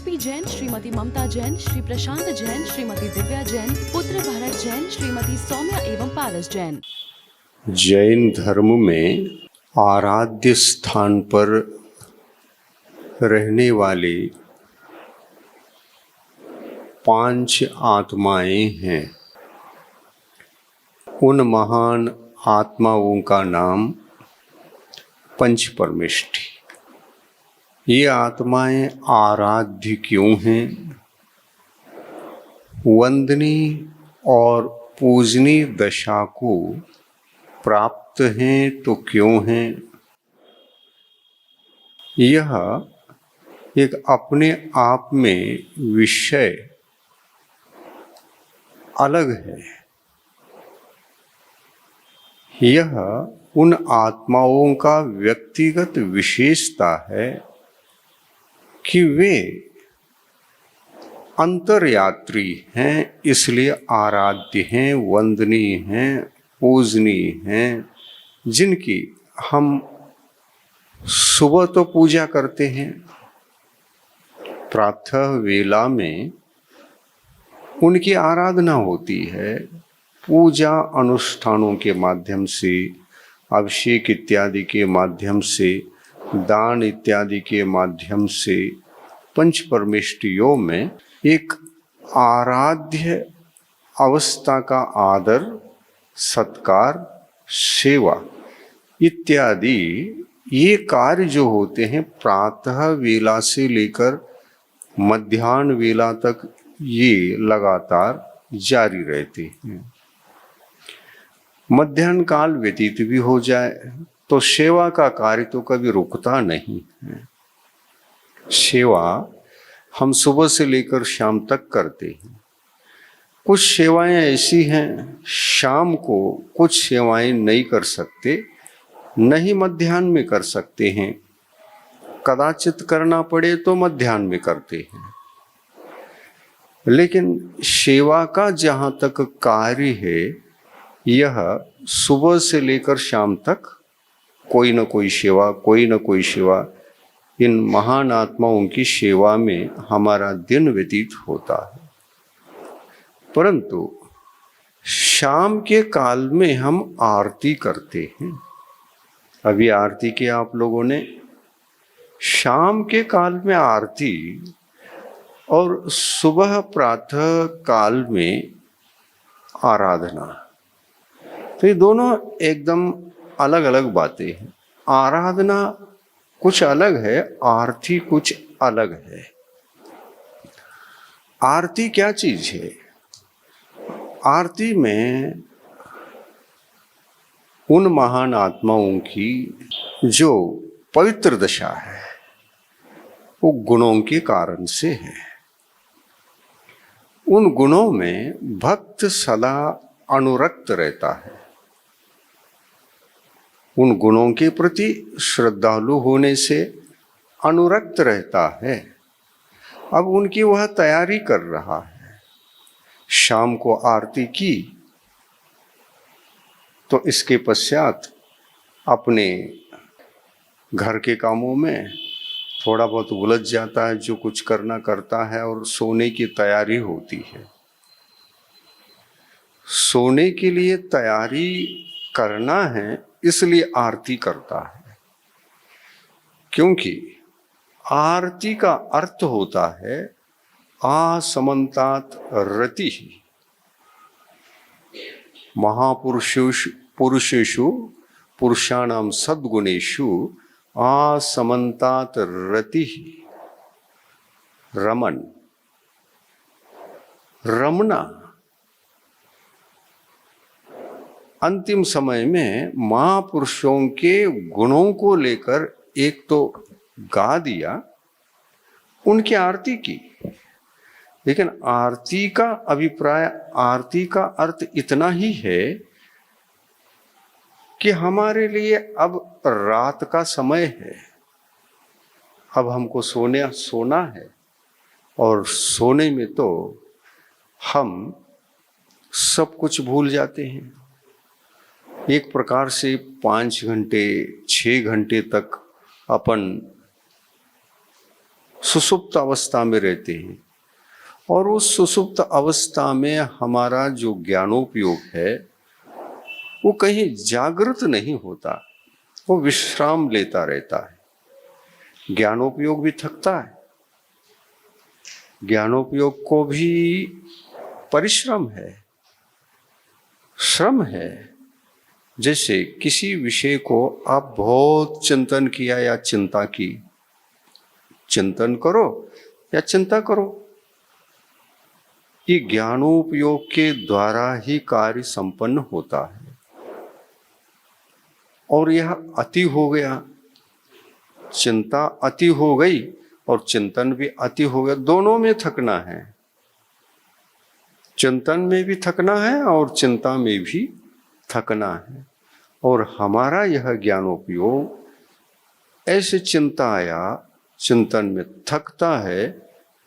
RP Jain, Shrimati ममता जैन, श्री प्रशांत जैन, श्रीमती दिव्या जैन, पुत्र भरत जैन, श्रीमती सौम्या एवं पारस जैन। जैन धर्म में आराध्य स्थान पर रहने वाले 5 आत्माएं हैं। उन महान आत्माओं का नाम पंच परमेष्ठी। ये आत्माएं आराध्य क्यों हैं, वंदनीय और पूजनीय दशा को प्राप्त हैं तो क्यों हैं, यह एक अपने आप में विषय अलग है। यह उन आत्माओं का व्यक्तिगत विशेषता है कि वे अंतर्यात्री हैं, इसलिए आराध्य हैं, वंदनीय हैं, पूजनीय हैं, जिनकी हम सुबह तो पूजा करते हैं। प्रातः वेला में उनकी आराधना होती है, पूजा अनुष्ठानों के माध्यम से, अभिषेक इत्यादि के माध्यम से, दान इत्यादि के माध्यम से पंच परमेष्ठियों में एक आराध्य अवस्था का आदर, सत्कार, सेवा इत्यादि ये कार्य जो होते हैं प्रातः वेला से लेकर मध्याह्न वेला तक ये लगातार जारी रहते हैं। मध्याह्न काल व्यतीत भी हो जाए तो सेवा का कार्य तो कभी रुकता नहीं है। सेवा हम सुबह से लेकर शाम तक करते हैं। कुछ सेवाएं ऐसी हैं शाम को कुछ सेवाएं नहीं कर सकते, नहीं मध्याह्न में कर सकते हैं, कदाचित करना पड़े तो मध्याह्न में करते हैं। लेकिन सेवा का जहाँ तक कार्य है यह सुबह से लेकर शाम तक कोई न कोई सेवा इन महान आत्माओं की सेवा में हमारा दिन व्यतीत होता है। परंतु शाम के काल में हम आरती करते हैं। अभी आरती किया आप लोगों ने। शाम के काल में आरती और सुबह प्रातः काल में आराधना, तो ये दोनों एकदम अलग अलग बातें हैं। आराधना कुछ अलग है, आरती कुछ अलग है। आरती क्या चीज है? आरती में उन महान आत्माओं की जो पवित्र दशा है वो गुणों के कारण से है। उन गुणों में भक्त सदा अनुरक्त रहता है, उन गुणों के प्रति श्रद्धालु होने से अनुरक्त रहता है। अब उनकी वह तैयारी कर रहा है। शाम को आरती की तो इसके पश्चात अपने घर के कामों में थोड़ा बहुत उलझ जाता है, जो कुछ करना करता है और सोने की तैयारी होती है। सोने के लिए तैयारी करना है इसलिए आरती करता है, क्योंकि आरती का अर्थ होता है आसमन्तात रति। महापुरुषेषु पुरुषाणाम सद्गुणेषु आसमन्तात रति। रमना अंतिम समय में महापुरुषों के गुणों को लेकर एक तो गा दिया, उनकी आरती की। लेकिन आरती का अभिप्राय, आरती का अर्थ इतना ही है कि हमारे लिए अब रात का समय है, अब हमको सोना है, और सोने में तो हम सब कुछ भूल जाते हैं। एक प्रकार से 5 घंटे 6 घंटे तक अपन सुषुप्त अवस्था में रहते हैं और उस सुषुप्त अवस्था में हमारा जो ज्ञानोपयोग है वो कहीं जागृत नहीं होता, वो विश्राम लेता रहता है। ज्ञानोपयोग भी थकता है, ज्ञानोपयोग को भी परिश्रम है, श्रम है। जैसे किसी विषय को आप बहुत चिंतन किया या चिंता की, चिंतन करो या चिंता करो, ये ज्ञानोपयोग के द्वारा ही कार्य संपन्न होता है। और यह अति हो गया, चिंता अति हो गई और चिंतन भी अति हो गया, दोनों में थकना है। चिंतन में भी थकना है और चिंता में भी थकना है। और हमारा यह ज्ञानोपयोग ऐसे चिंता या चिंतन में थकता है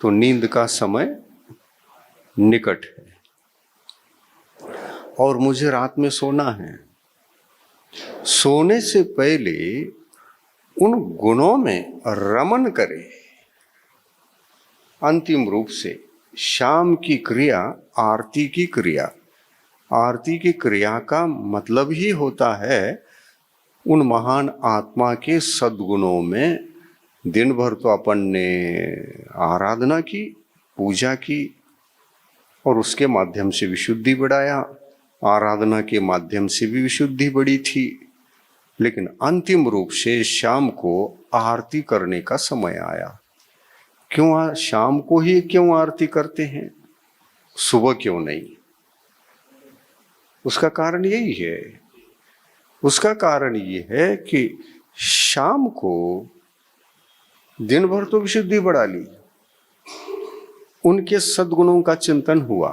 तो नींद का समय निकट है और मुझे रात में सोना है। सोने से पहले उन गुणों में रमन करें। अंतिम रूप से शाम की क्रिया आरती की क्रिया, आरती की क्रिया का मतलब ही होता है उन महान आत्मा के सद्गुणों में दिन भर तो अपन ने आराधना की, पूजा की और उसके माध्यम से विशुद्धि बढ़ाया, आराधना के माध्यम से भी विशुद्धि बढ़ी थी। लेकिन अंतिम रूप से शाम को आरती करने का समय आया। क्यों शाम को ही क्यों आरती करते हैं, सुबह क्यों नहीं? उसका कारण यही है, उसका कारण ये है कि शाम को दिन भर तो विशुद्धि बढ़ा ली, उनके सद्गुणों का चिंतन हुआ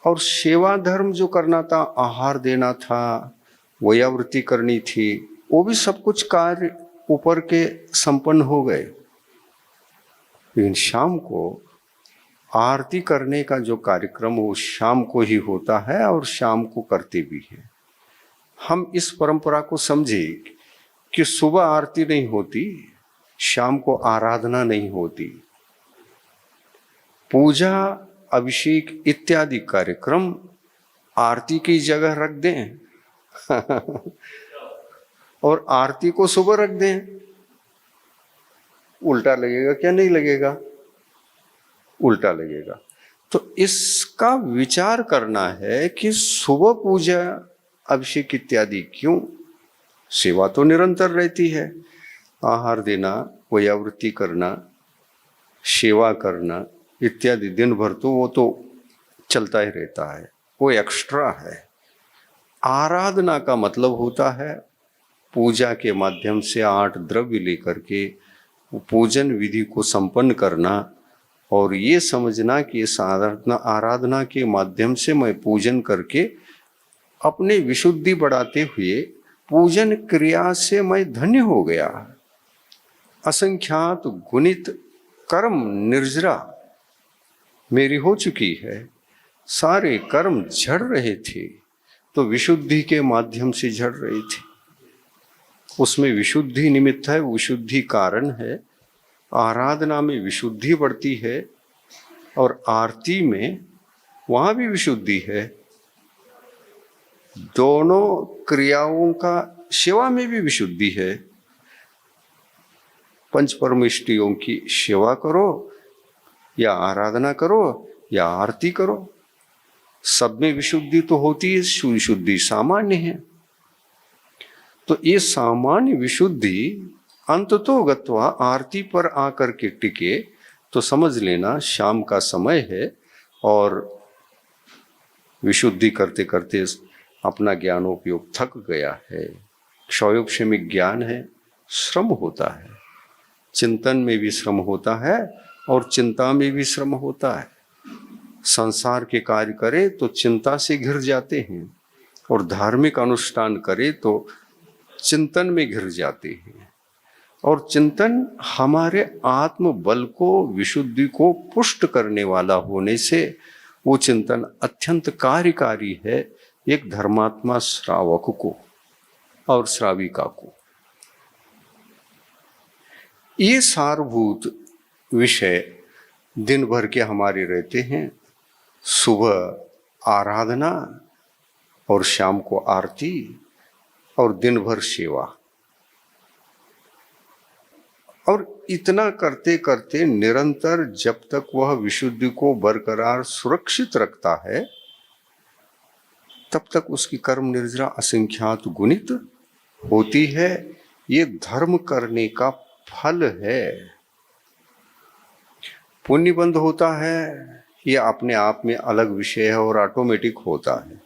और सेवा धर्म जो करना था, आहार देना था, वयावृत्ति करनी थी, वो भी सब कुछ कार्य ऊपर के संपन्न हो गए। लेकिन शाम को आरती करने का जो कार्यक्रम वो शाम को ही होता है और शाम को करते भी हैं। हम इस परंपरा को समझे कि सुबह आरती नहीं होती, शाम को आराधना नहीं होती, पूजा अभिषेक इत्यादि कार्यक्रम आरती की जगह रख दें और आरती को सुबह रख दें, उल्टा लगेगा क्या? नहीं लगेगा, उल्टा लगेगा। तो इसका विचार करना है कि सुबह पूजा अभिषेक इत्यादि क्यों? सेवा तो निरंतर रहती है, आहार देना, वयावृत्ति करना, सेवा करना इत्यादि दिन भर तो वो तो चलता ही रहता है, वो एक्स्ट्रा है। आराधना का मतलब होता है पूजा के माध्यम से 8 द्रव्य लेकर के पूजन विधि को संपन्न करना और ये समझना कि इस आराधना के माध्यम से मैं पूजन करके अपने विशुद्धि बढ़ाते हुए पूजन क्रिया से मैं धन्य हो गया। असंख्यात गुणित कर्म निर्जरा मेरी हो चुकी है, सारे कर्म झड़ रहे थे तो विशुद्धि के माध्यम से झड़ रहे थे। उसमें विशुद्धि निमित्त है, विशुद्धि कारण है। आराधना में विशुद्धि बढ़ती है और आरती में वहाँ भी विशुद्धि है। दोनों क्रियाओं का सेवा में भी विशुद्धि है। पंच परमेष्टियों की सेवा करो या आराधना करो या आरती करो, सब में विशुद्धि तो होती है, विशुद्धि सामान्य है। तो ये सामान्य विशुद्धि अंततोगत्वा आरती पर आकर के टिके तो समझ लेना शाम का समय है और विशुद्धि करते करते अपना ज्ञानोपयोग थक गया है। क्षयोक्षमिक ज्ञान है, श्रम होता है, चिंतन में भी श्रम होता है और चिंता में भी श्रम होता है। संसार के कार्य करे तो चिंता से घिर जाते हैं और धार्मिक अनुष्ठान करे तो चिंतन में घिर जाते हैं। और चिंतन हमारे आत्म बल को, विशुद्धि को पुष्ट करने वाला होने से वो चिंतन अत्यंत कार्यकारी है एक धर्मात्मा श्रावक को और श्राविका को। ये सारभूत विषय दिन भर के हमारे रहते हैं। सुबह आराधना और शाम को आरती और दिन भर सेवा। और इतना करते करते निरंतर जब तक वह विशुद्धि को बरकरार सुरक्षित रखता है तब तक उसकी कर्म निर्जरा असंख्यात गुणित होती है। ये धर्म करने का फल है। पुण्य बंध होता है ये अपने आप में अलग विषय है और ऑटोमेटिक होता है।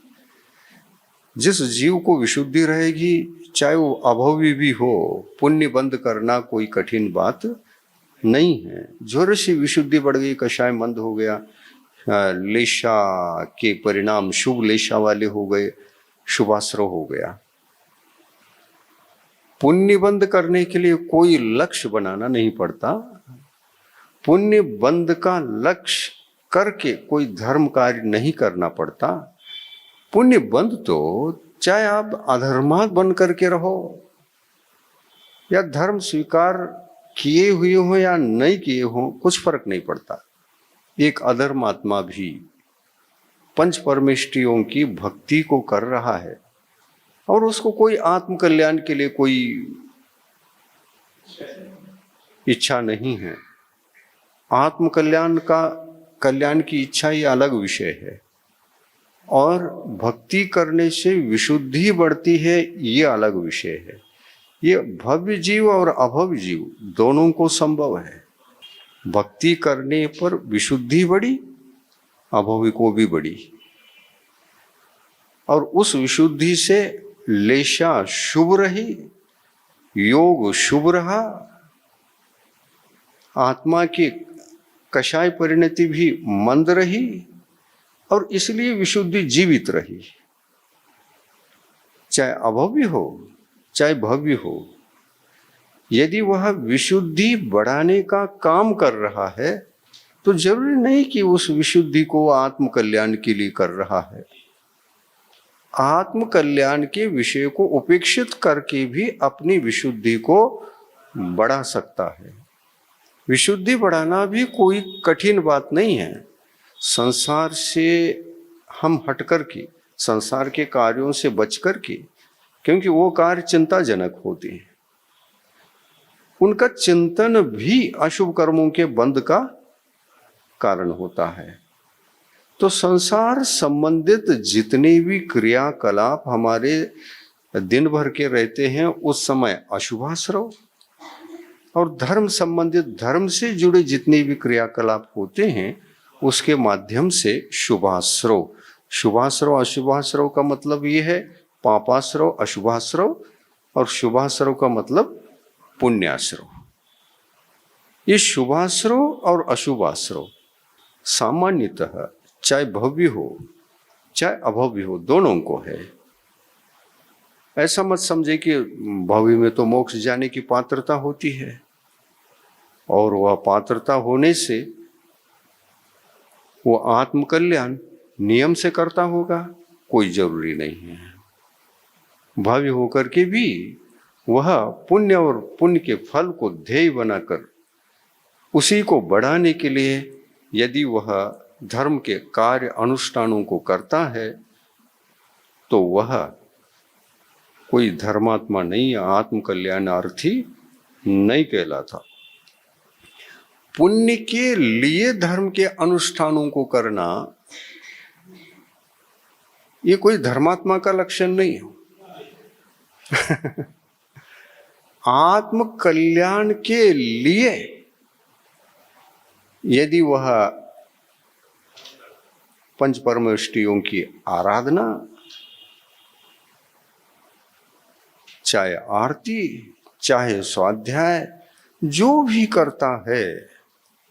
जिस जीव को विशुद्धि रहेगी चाहे वो अभवी भी हो, पुण्य बंद करना कोई कठिन बात नहीं है। जोर से विशुद्धि बढ़ गई, कषाय मंद हो गया, लेशा के परिणाम शुभ लेशा वाले हो गए, शुभाश्रव हो गया। पुण्य बंद करने के लिए कोई लक्ष्य बनाना नहीं पड़ता। पुण्य बंद का लक्ष्य करके कोई धर्म कार्य नहीं करना पड़ता। पुण्य बंद तो चाहे आप अधर्मात बन करके रहो या धर्म स्वीकार किए हुए हो या नहीं किए हो, कुछ फर्क नहीं पड़ता। एक अधर्मात्मा भी पंच परमेष्टियों की भक्ति को कर रहा है और उसको कोई आत्म कल्याण के लिए कोई इच्छा नहीं है। आत्म कल्याण की इच्छा ये अलग विषय है और भक्ति करने से विशुद्धि बढ़ती है ये अलग विषय है। ये भव्य जीव और अभव्य जीव दोनों को संभव है। भक्ति करने पर विशुद्धि बढ़ी, अभव्य को भी बढ़ी और उस विशुद्धि से लेशा शुभ रही, योग शुभ रहा, आत्मा की कषाय परिणति भी मंद रही और इसलिए विशुद्धि जीवित रही। चाहे अभव्य हो चाहे भव्य हो, यदि वह विशुद्धि बढ़ाने का काम कर रहा है तो जरूरी नहीं कि उस विशुद्धि को आत्म कल्याण के लिए कर रहा है। आत्म कल्याण के विषय को उपेक्षित करके भी अपनी विशुद्धि को बढ़ा सकता है। विशुद्धि बढ़ाना भी कोई कठिन बात नहीं है। संसार से हम हटकर के, संसार के कार्यों से बचकर के, क्योंकि वो कार्य चिंताजनक होते हैं, उनका चिंतन भी अशुभ कर्मों के बंध का कारण होता है। तो संसार संबंधित जितने भी क्रियाकलाप हमारे दिन भर के रहते हैं उस समय अशुभाश्रव, और धर्म संबंधित धर्म से जुड़े जितने भी क्रियाकलाप होते हैं उसके माध्यम से शुभाश्रव। शुभाश्रव अशुभाश्रव का मतलब ये है पापाश्रव अशुभाश्रव, और शुभाश्रव का मतलब पुण्याश्रव। ये शुभाश्रव और अशुभाश्रव सामान्यतः चाहे भव्य हो चाहे अभव्य हो दोनों को है। ऐसा मत समझे कि भव्य में तो मोक्ष जाने की पात्रता होती है और वह पात्रता होने से वो आत्म कल्याण नियम से करता होगा, कोई जरूरी नहीं है। भव्य होकर के भी वह पुण्य और पुण्य के फल को ध्येय बनाकर उसी को बढ़ाने के लिए यदि वह धर्म के कार्य अनुष्ठानों को करता है तो वह कोई धर्मात्मा नहीं, आत्म कल्याणार्थी नहीं कहलाता। पुण्य के लिए धर्म के अनुष्ठानों को करना ये कोई धर्मात्मा का लक्षण नहीं है। आत्म कल्याण के लिए यदि वह पंच परमेष्टियों की आराधना, चाहे आरती, चाहे स्वाध्याय, जो भी करता है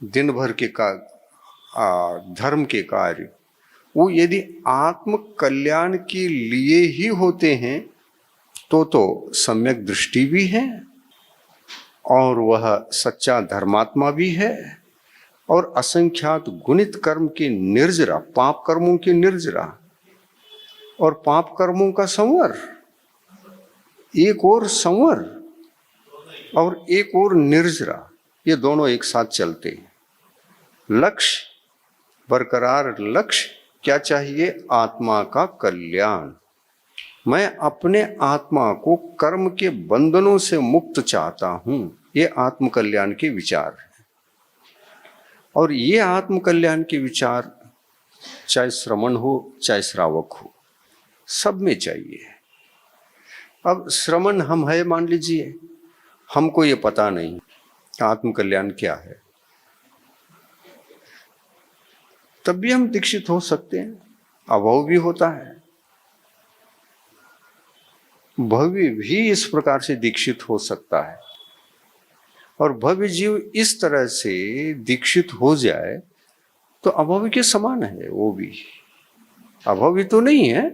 दिन भर के धर्म के कार्य, वो यदि आत्म कल्याण के लिए ही होते हैं तो सम्यक दृष्टि भी है और वह सच्चा धर्मात्मा भी है और असंख्यात गुणित कर्म की निर्जरा, पाप कर्मों की निर्जरा और पाप कर्मों का संवर, एक और संवर और एक और निर्जरा, ये दोनों एक साथ चलते हैं। लक्ष्य, बरकरार लक्ष्य क्या चाहिए? आत्मा का कल्याण। मैं अपने आत्मा को कर्म के बंधनों से मुक्त चाहता हूं, ये आत्म कल्याण के विचार है। और ये आत्म कल्याण के विचार चाहे श्रमण हो चाहे श्रावक हो, सब में चाहिए। अब श्रमण हम है, मान लीजिए हमको ये पता नहीं आत्म कल्याण क्या है, तब भी हम दीक्षित हो सकते हैं। अभाव भी होता है, भव्य भी इस प्रकार से दीक्षित हो सकता है। और भव्य जीव इस तरह से दीक्षित हो जाए तो अभावी के समान है। वो भी अभावी तो नहीं है,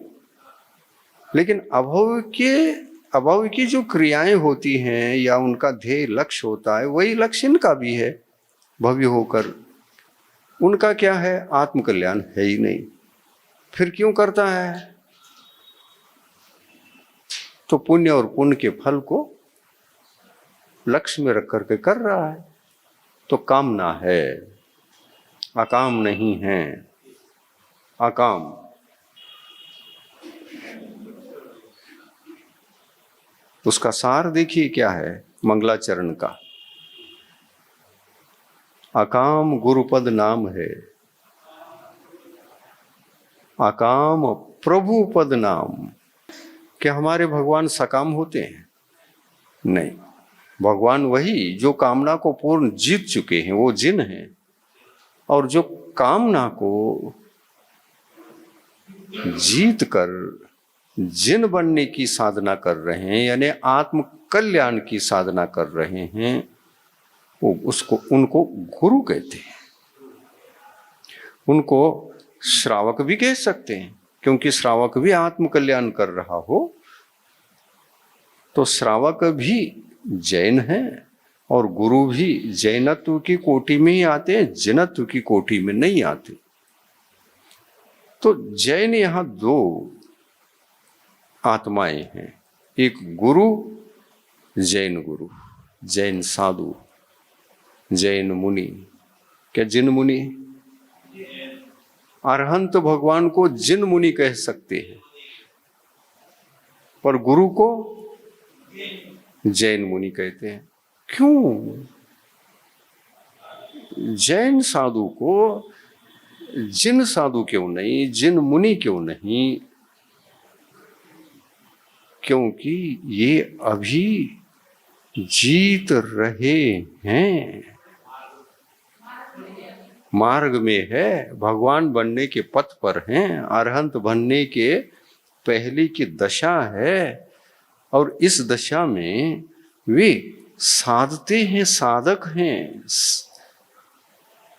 लेकिन अभावी की जो क्रियाएं होती हैं या उनका ध्येय लक्ष्य होता है, वही लक्ष्य इनका भी है। भव्य होकर उनका क्या है? आत्म कल्याण है ही नहीं, फिर क्यों करता है? तो पुण्य और पुण्य के फल को लक्ष्य में रख करके कर रहा है। तो कामना है, अकाम नहीं है। अकाम उसका सार देखिए क्या है मंगलाचरण का। अकाम गुरुपद नाम है, अकाम प्रभु पद नाम। क्या हमारे भगवान सकाम होते हैं? नहीं, भगवान वही जो कामना को पूर्ण जीत चुके हैं, वो जिन हैं। और जो कामना को जीत कर जिन बनने की साधना कर रहे हैं, यानी आत्म कल्याण की साधना कर रहे हैं, वो उनको गुरु कहते हैं। उनको श्रावक भी कह सकते हैं, क्योंकि श्रावक भी आत्म कल्याण कर रहा हो तो श्रावक भी जैन है और गुरु भी जैनत्व की कोटि में ही आते हैं, जिनत्व की कोटि में नहीं आते। तो जैन यहां दो आत्माएं हैं, एक गुरु, जैन गुरु, जैन साधु, जैन मुनि। क्या जिन मुनि? अरहंत भगवान को जिन मुनि कह सकते हैं, पर गुरु को जैन मुनि कहते हैं। क्यों? जैन साधु को जिन साधु क्यों नहीं, जिन मुनि क्यों नहीं? क्योंकि ये अभी जीत रहे हैं, मार्ग में है, भगवान बनने के पथ पर हैं, अरहंत बनने के पहले की दशा है। और इस दशा में वे साधते हैं, साधक हैं,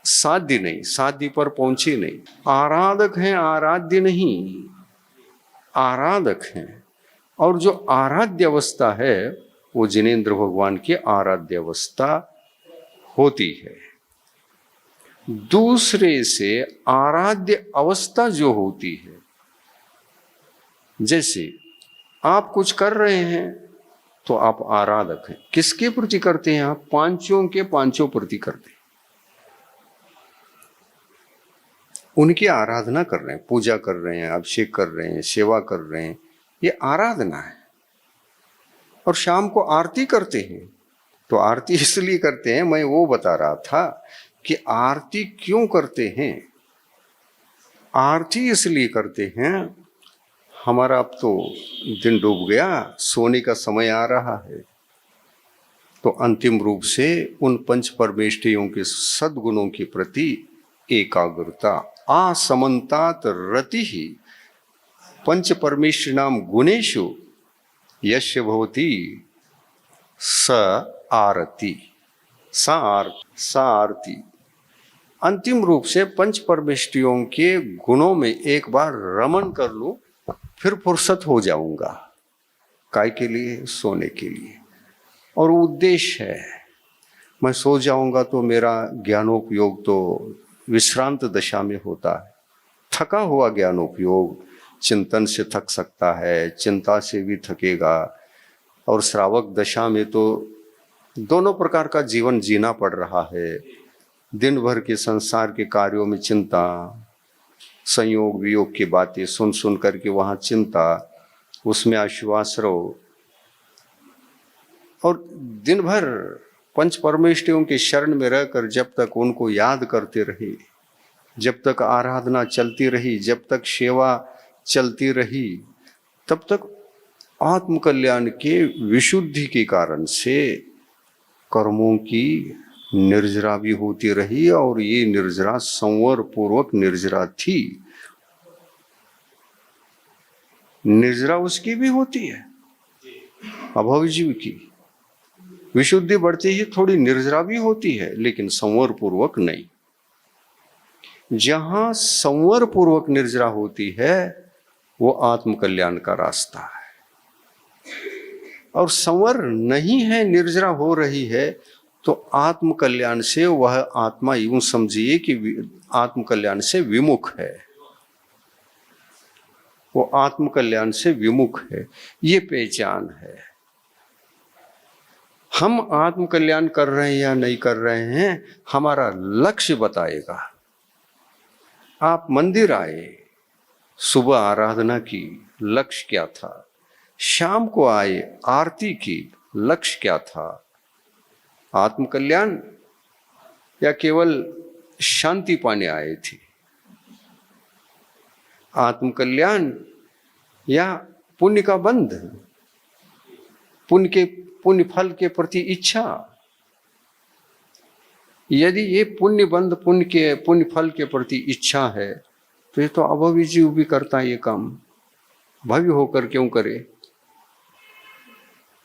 साध्य नहीं, साध्य पर पहुंचे नहीं। आराधक हैं, आराध्य नहीं, आराधक हैं। और जो आराध्य अवस्था है वो जिनेंद्र भगवान की आराध्य अवस्था होती है। दूसरे से आराध्य अवस्था जो होती है, जैसे आप कुछ कर रहे हैं तो आप आराधक हैं। किसके प्रति करते हैं? आप पांचों के पांचों प्रति करते हैं, उनकी आराधना कर रहे हैं, पूजा कर रहे हैं, अभिषेक कर रहे हैं, सेवा कर रहे हैं, ये आराधना है। और शाम को आरती करते हैं, तो आरती इसलिए करते हैं, मैं वो बता रहा था कि आरती क्यों करते हैं। आरती इसलिए करते हैं, हमारा अब तो दिन डूब गया, सोने का समय आ रहा है, तो अंतिम रूप से उन पंच परमेष्ठियों के सद्गुणों के प्रति एकाग्रता, असमन्तात रति ही पंच परमेष्ठि नाम गुणेषु यस्य भवति स आरती, सा आरती। अंतिम रूप से पंच परमेष्ठियों के गुणों में एक बार रमण कर लूं, फिर फुर्सत हो जाऊंगा। काय के लिए? सोने के लिए। और उद्देश्य है, मैं सो जाऊंगा तो मेरा ज्ञानोपयोग तो विश्रांत दशा में होता है। थका हुआ ज्ञानोपयोग चिंतन से थक सकता है, चिंता से भी थकेगा। और श्रावक दशा में तो दोनों प्रकार का जीवन जीना पड़ रहा है। दिन भर के संसार के कार्यों में चिंता, संयोग वियोग की बातें सुन सुन करके वहाँ चिंता, उसमें आश्वास रहो, और दिन भर पंच परमेष्ठियों के शरण में रहकर जब तक उनको याद करते रहे, जब तक आराधना चलती रही, जब तक सेवा चलती रही, तब तक आत्म कल्याण के विशुद्धि के कारण से कर्मों की निर्जरा भी होती रही, और ये निर्जरा संवर पूर्वक निर्जरा थी। निर्जरा उसकी भी होती है, अभव जीव की विशुद्धि बढ़ती ही थोड़ी निर्जरा भी होती है, लेकिन संवर पूर्वक नहीं। जहां संवर पूर्वक निर्जरा होती है वो आत्म कल्याण का रास्ता है, और संवर नहीं है, निर्जरा हो रही है, तो आत्म कल्याण से वह आत्मा यूं समझिए कि आत्म कल्याण से विमुख है, वो आत्म कल्याण से विमुख है। ये पहचान है। हम आत्म कल्याण कर रहे हैं या नहीं कर रहे हैं, हमारा लक्ष्य बताएगा। आप मंदिर आए, सुबह आराधना की, लक्ष्य क्या था? शाम को आए, आरती की, लक्ष्य क्या था? आत्म कल्याण या केवल शांति पाने आए थे? आत्म कल्याण या पुण्य का बंध, पुण्य फल के प्रति इच्छा? यदि ये पुण्य बंध, पुण्य फल के प्रति इच्छा है, तो ये तो अभवी जीव भी करता है ये काम। भव्य होकर क्यों करे?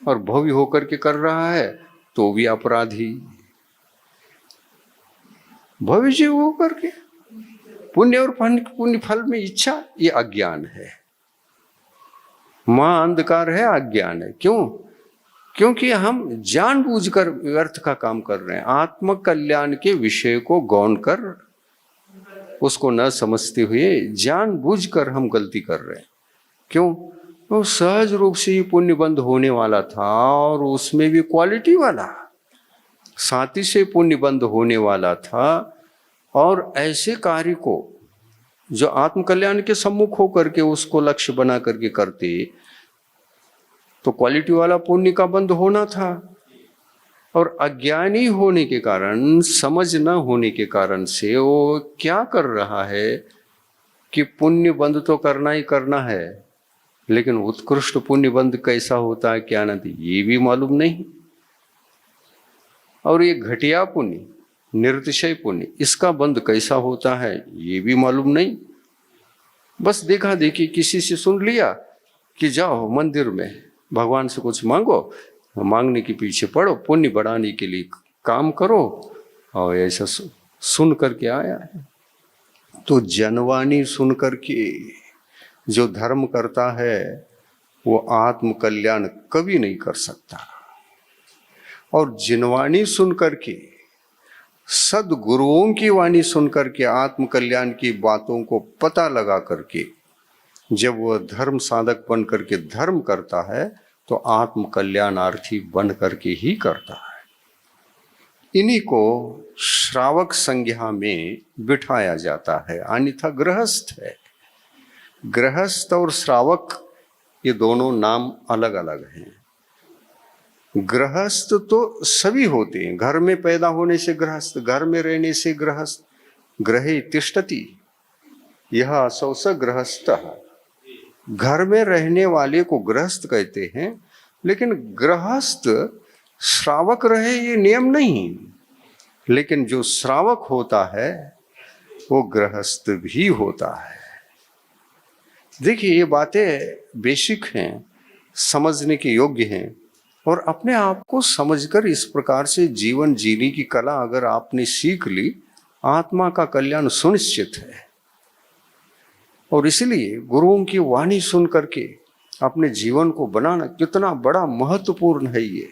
और भव्य होकर के कर रहा है तो भी अपराधी। भव्य जीव होकर के पुण्य और पुण्य फल में इच्छा, ये अज्ञान है। मां अंधकार है, अज्ञान है। क्यों? क्योंकि हम जानबूझकर व्यर्थ का काम कर रहे हैं। आत्म कल्याण के विषय को गौण कर उसको न समझते हुए जानबूझकर हम गलती कर रहे हैं। क्यों? तो सहज रूप से ही पुण्य बंद होने वाला था, और उसमें भी क्वालिटी वाला, साथी से पुण्य बंद होने वाला था। और ऐसे कार्य को जो आत्म कल्याण के सम्मुख होकर के उसको लक्ष्य बना करके करते, तो क्वालिटी वाला पुण्य का बंद होना था। और अज्ञानी होने के कारण, समझ न होने के कारण से वो क्या कर रहा है कि पुण्य बंद तो करना ही करना है, लेकिन उत्कृष्ट पुण्य बंद कैसा होता है क्या नहीं, ये भी मालूम नहीं। और ये घटिया पुण्य, निर्तिशय पुण्य, इसका बंद कैसा होता है ये भी मालूम नहीं। बस देखा देखी किसी से सुन लिया कि जाओ मंदिर में भगवान से कुछ मांगो, मांगने के पीछे पड़ो, पुण्य बढ़ाने के लिए काम करो, और ऐसा सुन करके आया है। तो जनवाणी सुन करके जो धर्म करता है वो आत्म कल्याण कभी नहीं कर सकता। और जिनवाणी सुन करके, सदगुरुओं की वाणी सुन करके आत्म कल्याण की बातों को पता लगा करके जब वह धर्म साधक बन करके धर्म करता है, तो आत्म कल्याणार्थी बन करके ही करता है। इन्हीं को श्रावक संज्ञा में बिठाया जाता है, अन्यथा गृहस्थ है। गृहस्थ और श्रावक ये दोनों नाम अलग अलग हैं। गृहस्थ तो सभी होते हैं, घर में पैदा होने से गृहस्थ, घर में रहने से गृहस्थ, गृहे तिष्ठति यह असौ स गृहस्थः। घर में रहने वाले को गृहस्थ कहते हैं, लेकिन गृहस्थ श्रावक रहे ये नियम नहीं। लेकिन जो श्रावक होता है वो गृहस्थ भी होता है। देखिए, ये बातें बेसिक हैं, समझने के योग्य हैं, और अपने आप को समझकर इस प्रकार से जीवन जीने की कला अगर आपने सीख ली, आत्मा का कल्याण सुनिश्चित है। और इसलिए गुरुओं की वाणी सुन करके अपने जीवन को बनाना कितना बड़ा महत्वपूर्ण है। ये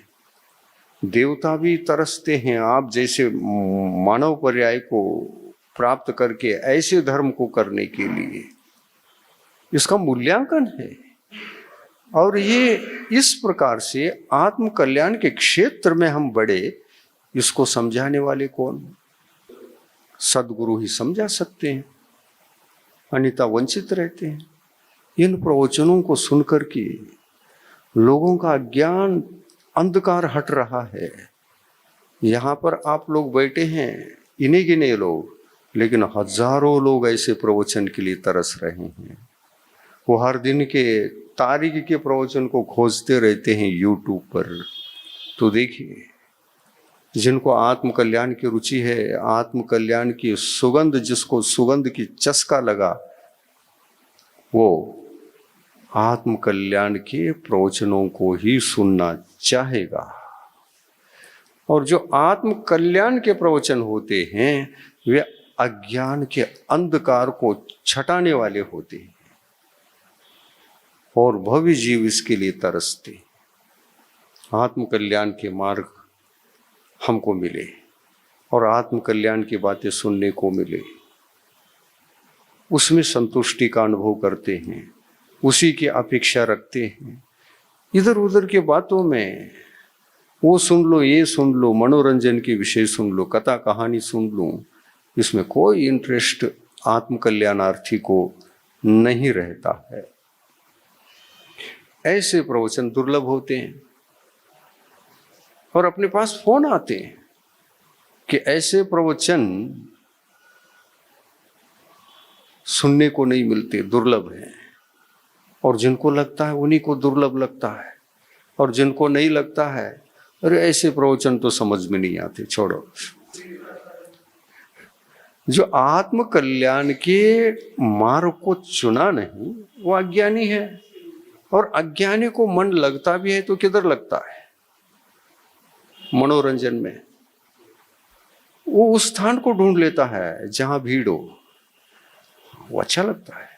देवता भी तरसते हैं आप जैसे मानव पर्याय को प्राप्त करके ऐसे धर्म को करने के लिए। इसका मूल्यांकन है। और ये इस प्रकार से आत्म कल्याण के क्षेत्र में हम बढ़े, इसको समझाने वाले कौन? सदगुरु ही समझा सकते हैं, अन्यथा वंचित रहते हैं। इन प्रवचनों को सुनकर के लोगों का ज्ञान अंधकार हट रहा है। यहाँ पर आप लोग बैठे हैं, इन्हीं गिने लोग, लेकिन हजारों लोग ऐसे प्रवचन के लिए तरस रहे हैं। वो हर दिन के तारीख के प्रवचन को खोजते रहते हैं यूट्यूब पर। तो देखिए, जिनको आत्म कल्याण की रुचि है, आत्म कल्याण की सुगंध, जिसको सुगंध की चस्का लगा, वो आत्म कल्याण के प्रवचनों को ही सुनना चाहेगा। और जो आत्म कल्याण के प्रवचन होते हैं वे अज्ञान के अंधकार को छटाने वाले होते हैं और भव्य जीव इसके लिए तरसते। आत्म कल्याण के मार्ग हमको मिले और आत्म कल्याण की बातें सुनने को मिले, उसमें संतुष्टि का अनुभव करते हैं, उसी की अपेक्षा रखते हैं। इधर उधर के बातों में वो सुन लो, ये सुन लो, मनोरंजन के विषय सुन लो, कथा कहानी सुन लो, इसमें कोई इंटरेस्ट आत्म कल्याणार्थी को नहीं रहता है। ऐसे प्रवचन दुर्लभ होते हैं और अपने पास फोन आते हैं कि ऐसे प्रवचन सुनने को नहीं मिलते, दुर्लभ हैं। और जिनको लगता है उन्हीं को दुर्लभ लगता है, और जिनको नहीं लगता है, अरे ऐसे प्रवचन तो समझ में नहीं आते, छोड़ो। जो आत्म कल्याण के मार्ग को चुना नहीं वो अज्ञानी है। और अज्ञानी को मन लगता भी है तो किधर लगता है? मनोरंजन में। वो उस स्थान को ढूंढ लेता है जहां भीड़ हो, वो अच्छा लगता है।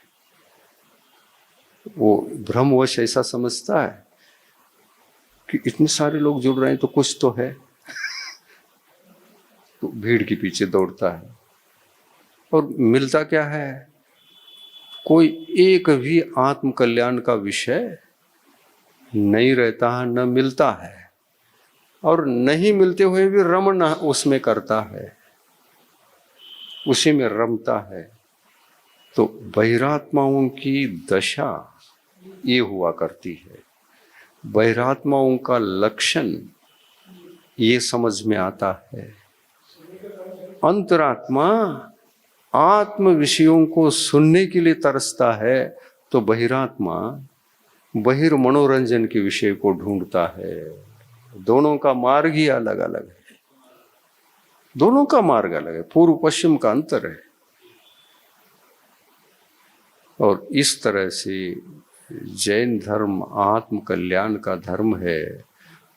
वो भ्रमवश ऐसा समझता है कि इतने सारे लोग जुड़ रहे हैं तो कुछ तो है, तो भीड़ के पीछे दौड़ता है। और मिलता क्या है? कोई एक भी आत्म कल्याण का विषय नहीं रहता है, न मिलता है, और नहीं मिलते हुए भी रमण उसमें करता है, उसी में रमता है। तो बहिरात्माओं की दशा ये हुआ करती है। बहिरात्माओं का लक्षण ये समझ में आता है। अंतरात्मा आत्म विषयों को सुनने के लिए तरसता है, तो बहिरात्मा बहिर्मनोरंजन के विषय को ढूंढता है। दोनों का मार्ग ही अलग अलग है, दोनों का मार्ग अलग है, पूर्व पश्चिम का अंतर है। और इस तरह से जैन धर्म आत्म कल्याण का धर्म है।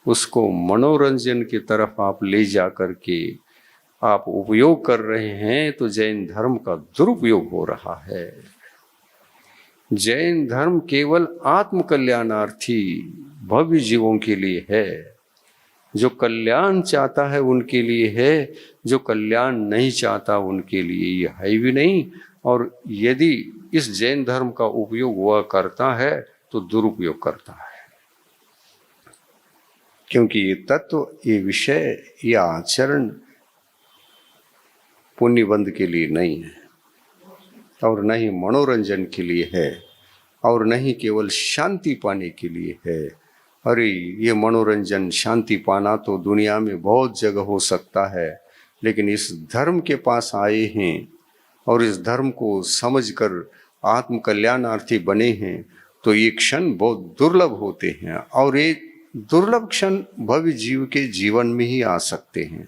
उसको मनोरंजन की तरफ आप ले जा करके आप उपयोग कर रहे हैं तो जैन धर्म का दुरुपयोग हो रहा है। जैन धर्म केवल आत्म कल्याणार्थी भव्य जीवों के लिए है। जो कल्याण चाहता है उनके लिए है, जो कल्याण नहीं चाहता उनके लिए ये है भी नहीं। और यदि इस जैन धर्म का उपयोग वह करता है तो दुरुपयोग करता है, क्योंकि ये तत्व, ये विषय, ये आचरण पुण्य बंध के लिए नहीं है, और न ही मनोरंजन के लिए है, और न ही केवल शांति पाने के लिए है। अरे ये मनोरंजन शांति पाना तो दुनिया में बहुत जगह हो सकता है, लेकिन इस धर्म के पास आए हैं और इस धर्म को समझकर आत्म कल्याणार्थी बने हैं तो ये क्षण बहुत दुर्लभ होते हैं। और ये दुर्लभ क्षण भव्य जीव के जीवन में ही आ सकते हैं,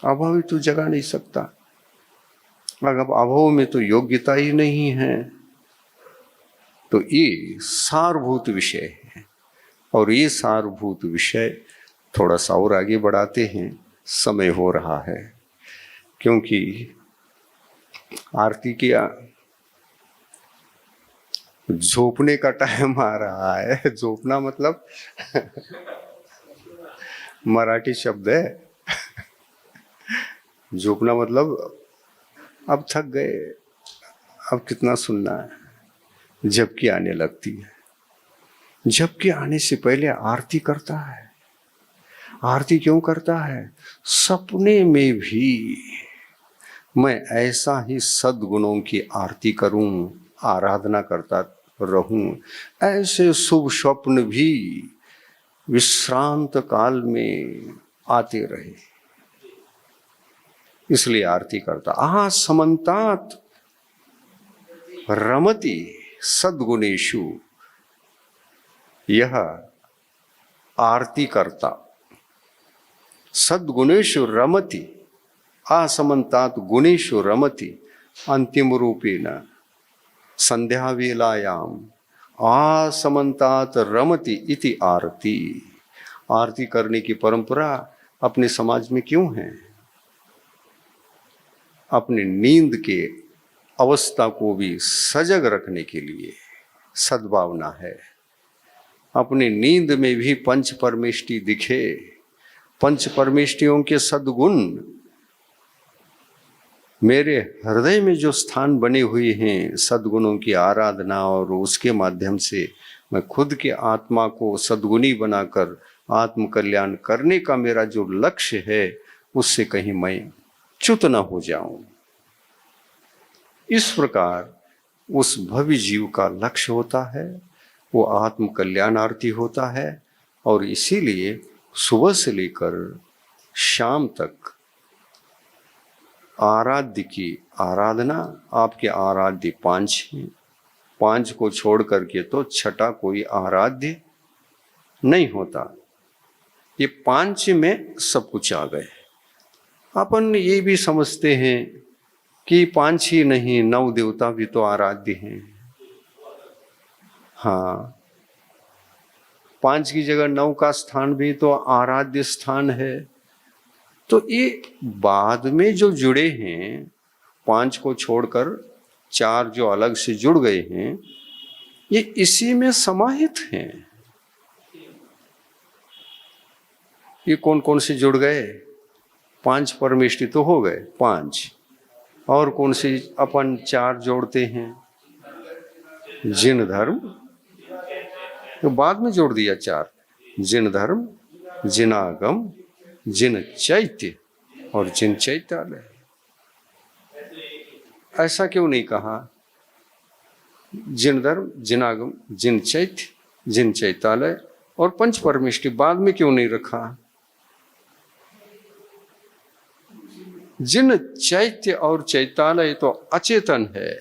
अभावी तो जगा नहीं सकता। अगर अभाव में तो योग्यता ही नहीं है। तो ये सारभूत विषय है, और ये सारभूत विषय थोड़ा सा और आगे बढ़ाते हैं। समय हो रहा है, क्योंकि आरती किया, झोपने का टाइम आ रहा है। झोपना मतलब मराठी शब्द है। झोपना मतलब अब थक गए, अब कितना सुनना है, झपकी आने लगती है। जबकि आने से पहले आरती करता है। आरती क्यों करता है? सपने में भी मैं ऐसा ही सद्गुणों की आरती करूं, आराधना करता रहूं, ऐसे शुभ स्वप्न भी विश्रांत काल में आते रहे, इसलिए आरती करता। आहा समन्तात रमति सद्गुणेषु, यह आरती करता। सद्गुणेषु रमति, असमन्तात गुणेषु रमति, अंतिम रूपेण संध्या वेलायाम असमन्तात रमति इति आरती। आरती करने की परंपरा अपने समाज में क्यों है? अपनी नींद के अवस्था को भी सजग रखने के लिए सद्भावना है। अपनी नींद में भी पंच परमेष्टि दिखे, पंच परमेष्टियों के सद्गुण मेरे हृदय में जो स्थान बने हुए हैं, सद्गुणों की आराधना, और उसके माध्यम से मैं खुद के आत्मा को सद्गुणी बनाकर आत्म कल्याण करने का मेरा जो लक्ष्य है, उससे कहीं मैं च्युत न हो जाऊं। इस प्रकार उस भव्य जीव का लक्ष्य होता है, वो आत्म कल्याणार्थी होता है। और इसीलिए सुबह से लेकर शाम तक आराध्य की आराधना, आपके आराध्य 5 हैं, 5 को छोड़ करके तो छठा कोई आराध्य नहीं होता। ये 5 में सब कुछ आ गए। अपन ये भी समझते हैं कि 5 ही नहीं, 9 देवता भी तो आराध्य हैं। हाँ, 5 की जगह 9 का स्थान भी तो आराध्य स्थान है। तो ये बाद में जो जुड़े हैं, 5 को छोड़कर 4 जो अलग से जुड़ गए हैं, ये इसी में समाहित हैं। ये कौन कौन से जुड़ गए? 5 परमेष्टि तो हो गए 5, और कौन सी अपन 4 जोड़ते हैं? जिन धर्म, तो बाद में जोड़ दिया 4, जिन धर्म, जिनागम, जिन चैत्य और जिन चैत्यालय। ऐसा क्यों नहीं कहा? जिन धर्म, जिनागम, जिन चैत्य, जिन चैत्यालय और पंच परमेष्टि बाद में क्यों नहीं रखा? जिन चैत्य और चैत्यालय तो अचेतन है,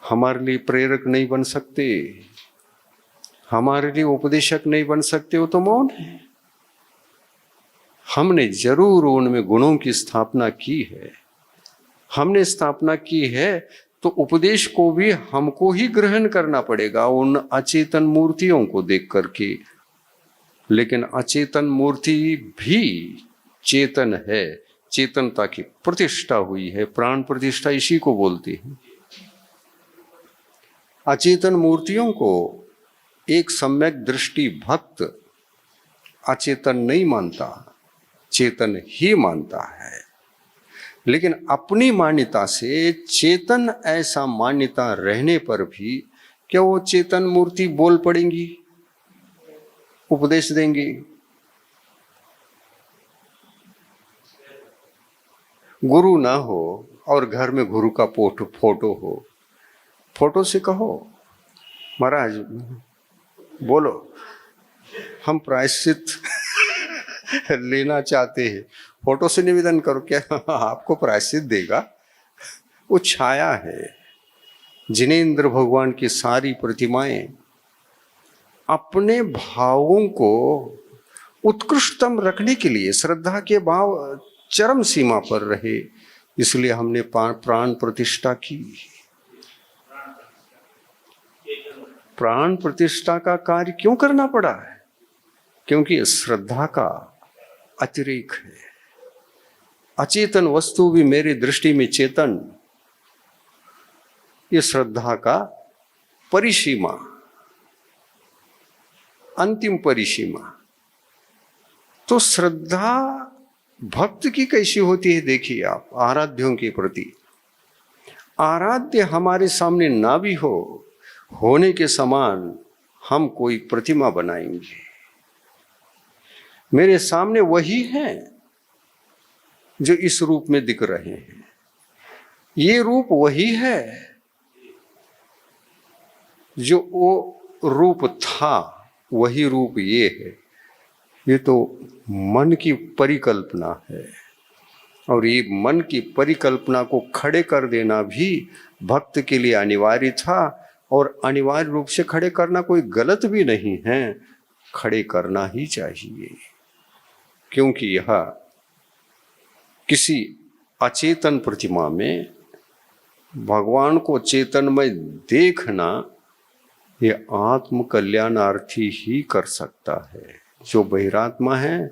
हमारे लिए प्रेरक नहीं बन सकते, हमारे लिए उपदेशक नहीं बन सकते, वो तो मौन है। हमने जरूर उनमें गुणों की स्थापना की है, हमने स्थापना की है, तो उपदेश को भी हमको ही ग्रहण करना पड़ेगा उन अचेतन मूर्तियों को देख करके। लेकिन अचेतन मूर्ति भी चेतन है, चेतनता की प्रतिष्ठा हुई है, प्राण प्रतिष्ठा इसी को बोलती है। अचेतन मूर्तियों को एक सम्यक दृष्टि भक्त अचेतन नहीं मानता, चेतन ही मानता है। लेकिन अपनी मान्यता से चेतन ऐसा मान्यता रहने पर भी क्या वो चेतन मूर्ति बोल पड़ेंगी, उपदेश देंगी? गुरु ना हो और घर में गुरु का फोटो हो, फोटो से कहो महाराज बोलो हम प्रायश्चित लेना चाहते हैं, फोटो से निवेदन करो, क्या आपको प्रायश्चित देगा? वो छाया है। जिनेंद्र भगवान की सारी प्रतिमाएं अपने भावों को उत्कृष्टतम रखने के लिए, श्रद्धा के भाव चरम सीमा पर रहे, इसलिए हमने प्राण प्रतिष्ठा की। प्राण प्रतिष्ठा का कार्य क्यों करना पड़ा है? क्योंकि श्रद्धा का अतिरेक है। अचेतन वस्तु भी मेरी दृष्टि में चेतन, ये श्रद्धा का परिसीमा, अंतिम परिसीमा। तो श्रद्धा भक्त की कैसी होती है? देखिए आप, आराध्यों के प्रति आराध्य हमारे सामने ना भी हो, होने के समान हम कोई प्रतिमा बनाएंगे। मेरे सामने वही हैं जो इस रूप में दिख रहे हैं। ये रूप वही है जो वो रूप था, वही रूप ये है। ये तो मन की परिकल्पना है, और ये मन की परिकल्पना को खड़े कर देना भी भक्त के लिए अनिवार्य था। और अनिवार्य रूप से खड़े करना कोई गलत भी नहीं है, खड़े करना ही चाहिए। क्योंकि यह किसी अचेतन प्रतिमा में भगवान को चेतनमय देखना, ये आत्म कल्याणार्थी ही कर सकता है। जो बहिरात्मा है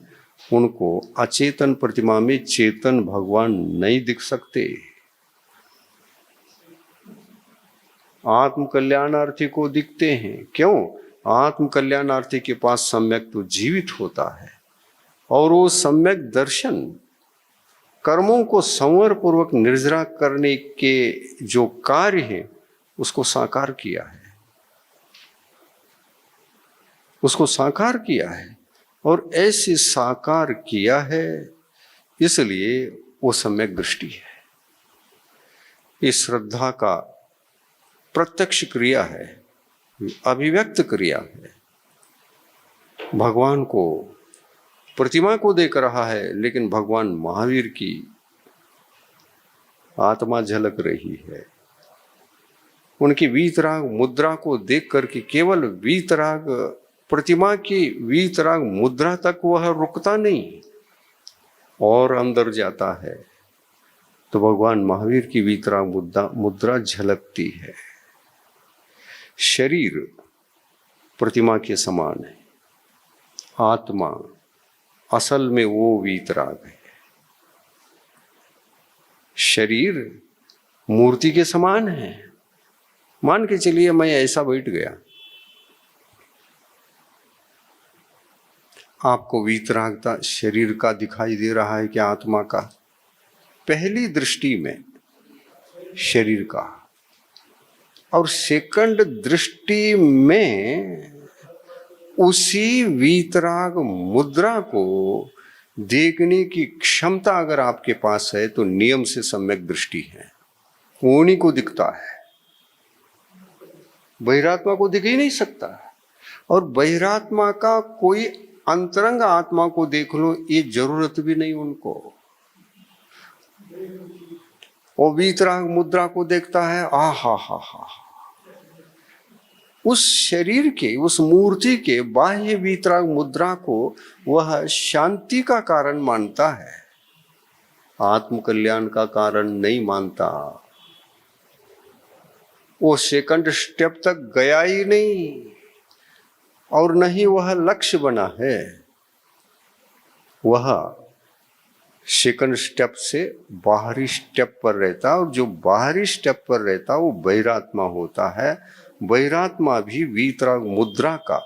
उनको अचेतन प्रतिमा में चेतन भगवान नहीं दिख सकते। आत्म कल्याणार्थी को दिखते हैं। क्यों? आत्म कल्याणार्थी के पास सम्यक तो जीवित होता है, और वो सम्यक दर्शन कर्मों को संवर पूर्वक निर्जरा करने के जो कार्य है उसको साकार किया है, उसको साकार किया है। और ऐसे साकार किया है, इसलिए वो सम्यक दृष्टि है। ये श्रद्धा का प्रत्यक्ष क्रिया है, अभिव्यक्त क्रिया है। भगवान को प्रतिमा को देख रहा है, लेकिन भगवान महावीर की आत्मा झलक रही है। उनकी वीतराग मुद्रा को देख करके केवल वीतराग प्रतिमा की वीतराग मुद्रा तक वह रुकता नहीं और अंदर जाता है, तो भगवान महावीर की वीतराग मुद्रा झलकती है। शरीर प्रतिमा के समान है, आत्मा असल में वो वीतराग है। शरीर मूर्ति के समान है। मान के चलिए मैं ऐसा बैठ गया, आपको वीतरागता शरीर का दिखाई दे रहा है कि आत्मा का? पहली दृष्टि में शरीर का, और सेकंड दृष्टि में उसी वीतराग मुद्रा को देखने की क्षमता अगर आपके पास है तो नियम से सम्यक दृष्टि है। उन्हीं को दिखता है, बहिरात्मा को दिख ही नहीं सकता। और बहिरात्मा का कोई अंतरंग आत्मा को देख लो, ये जरूरत भी नहीं उनको। वो वीतराग मुद्रा को देखता है, आ हा हा हा, उस शरीर के, उस मूर्ति के बाह्य वीतराग मुद्रा को वह शांति का कारण मानता है, आत्म कल्याण का कारण नहीं मानता। वो सेकंड स्टेप तक गया ही नहीं, और नहीं वह लक्ष्य बना है। वह सेकंड स्टेप से बाहरी स्टेप पर रहता, और जो बाहरी स्टेप पर रहता वो बहिरात्मा होता है। बहिरात्मा भी वीतराग मुद्रा का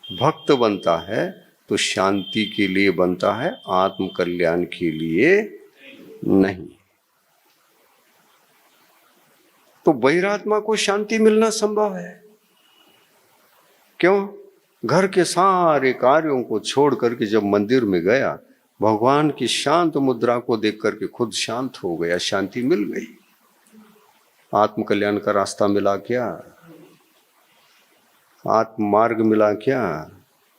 भक्त बनता है तो शांति के लिए बनता है, आत्म कल्याण के लिए नहीं। तो बहिरात्मा को शांति मिलना संभव है। क्यों? घर के सारे कार्यों को छोड़ करके जब मंदिर में गया, भगवान की शांत मुद्रा को देख करके खुद शांत हो गया, शांति मिल गई। आत्म कल्याण का रास्ता मिला क्या? आत्म मार्ग मिला क्या?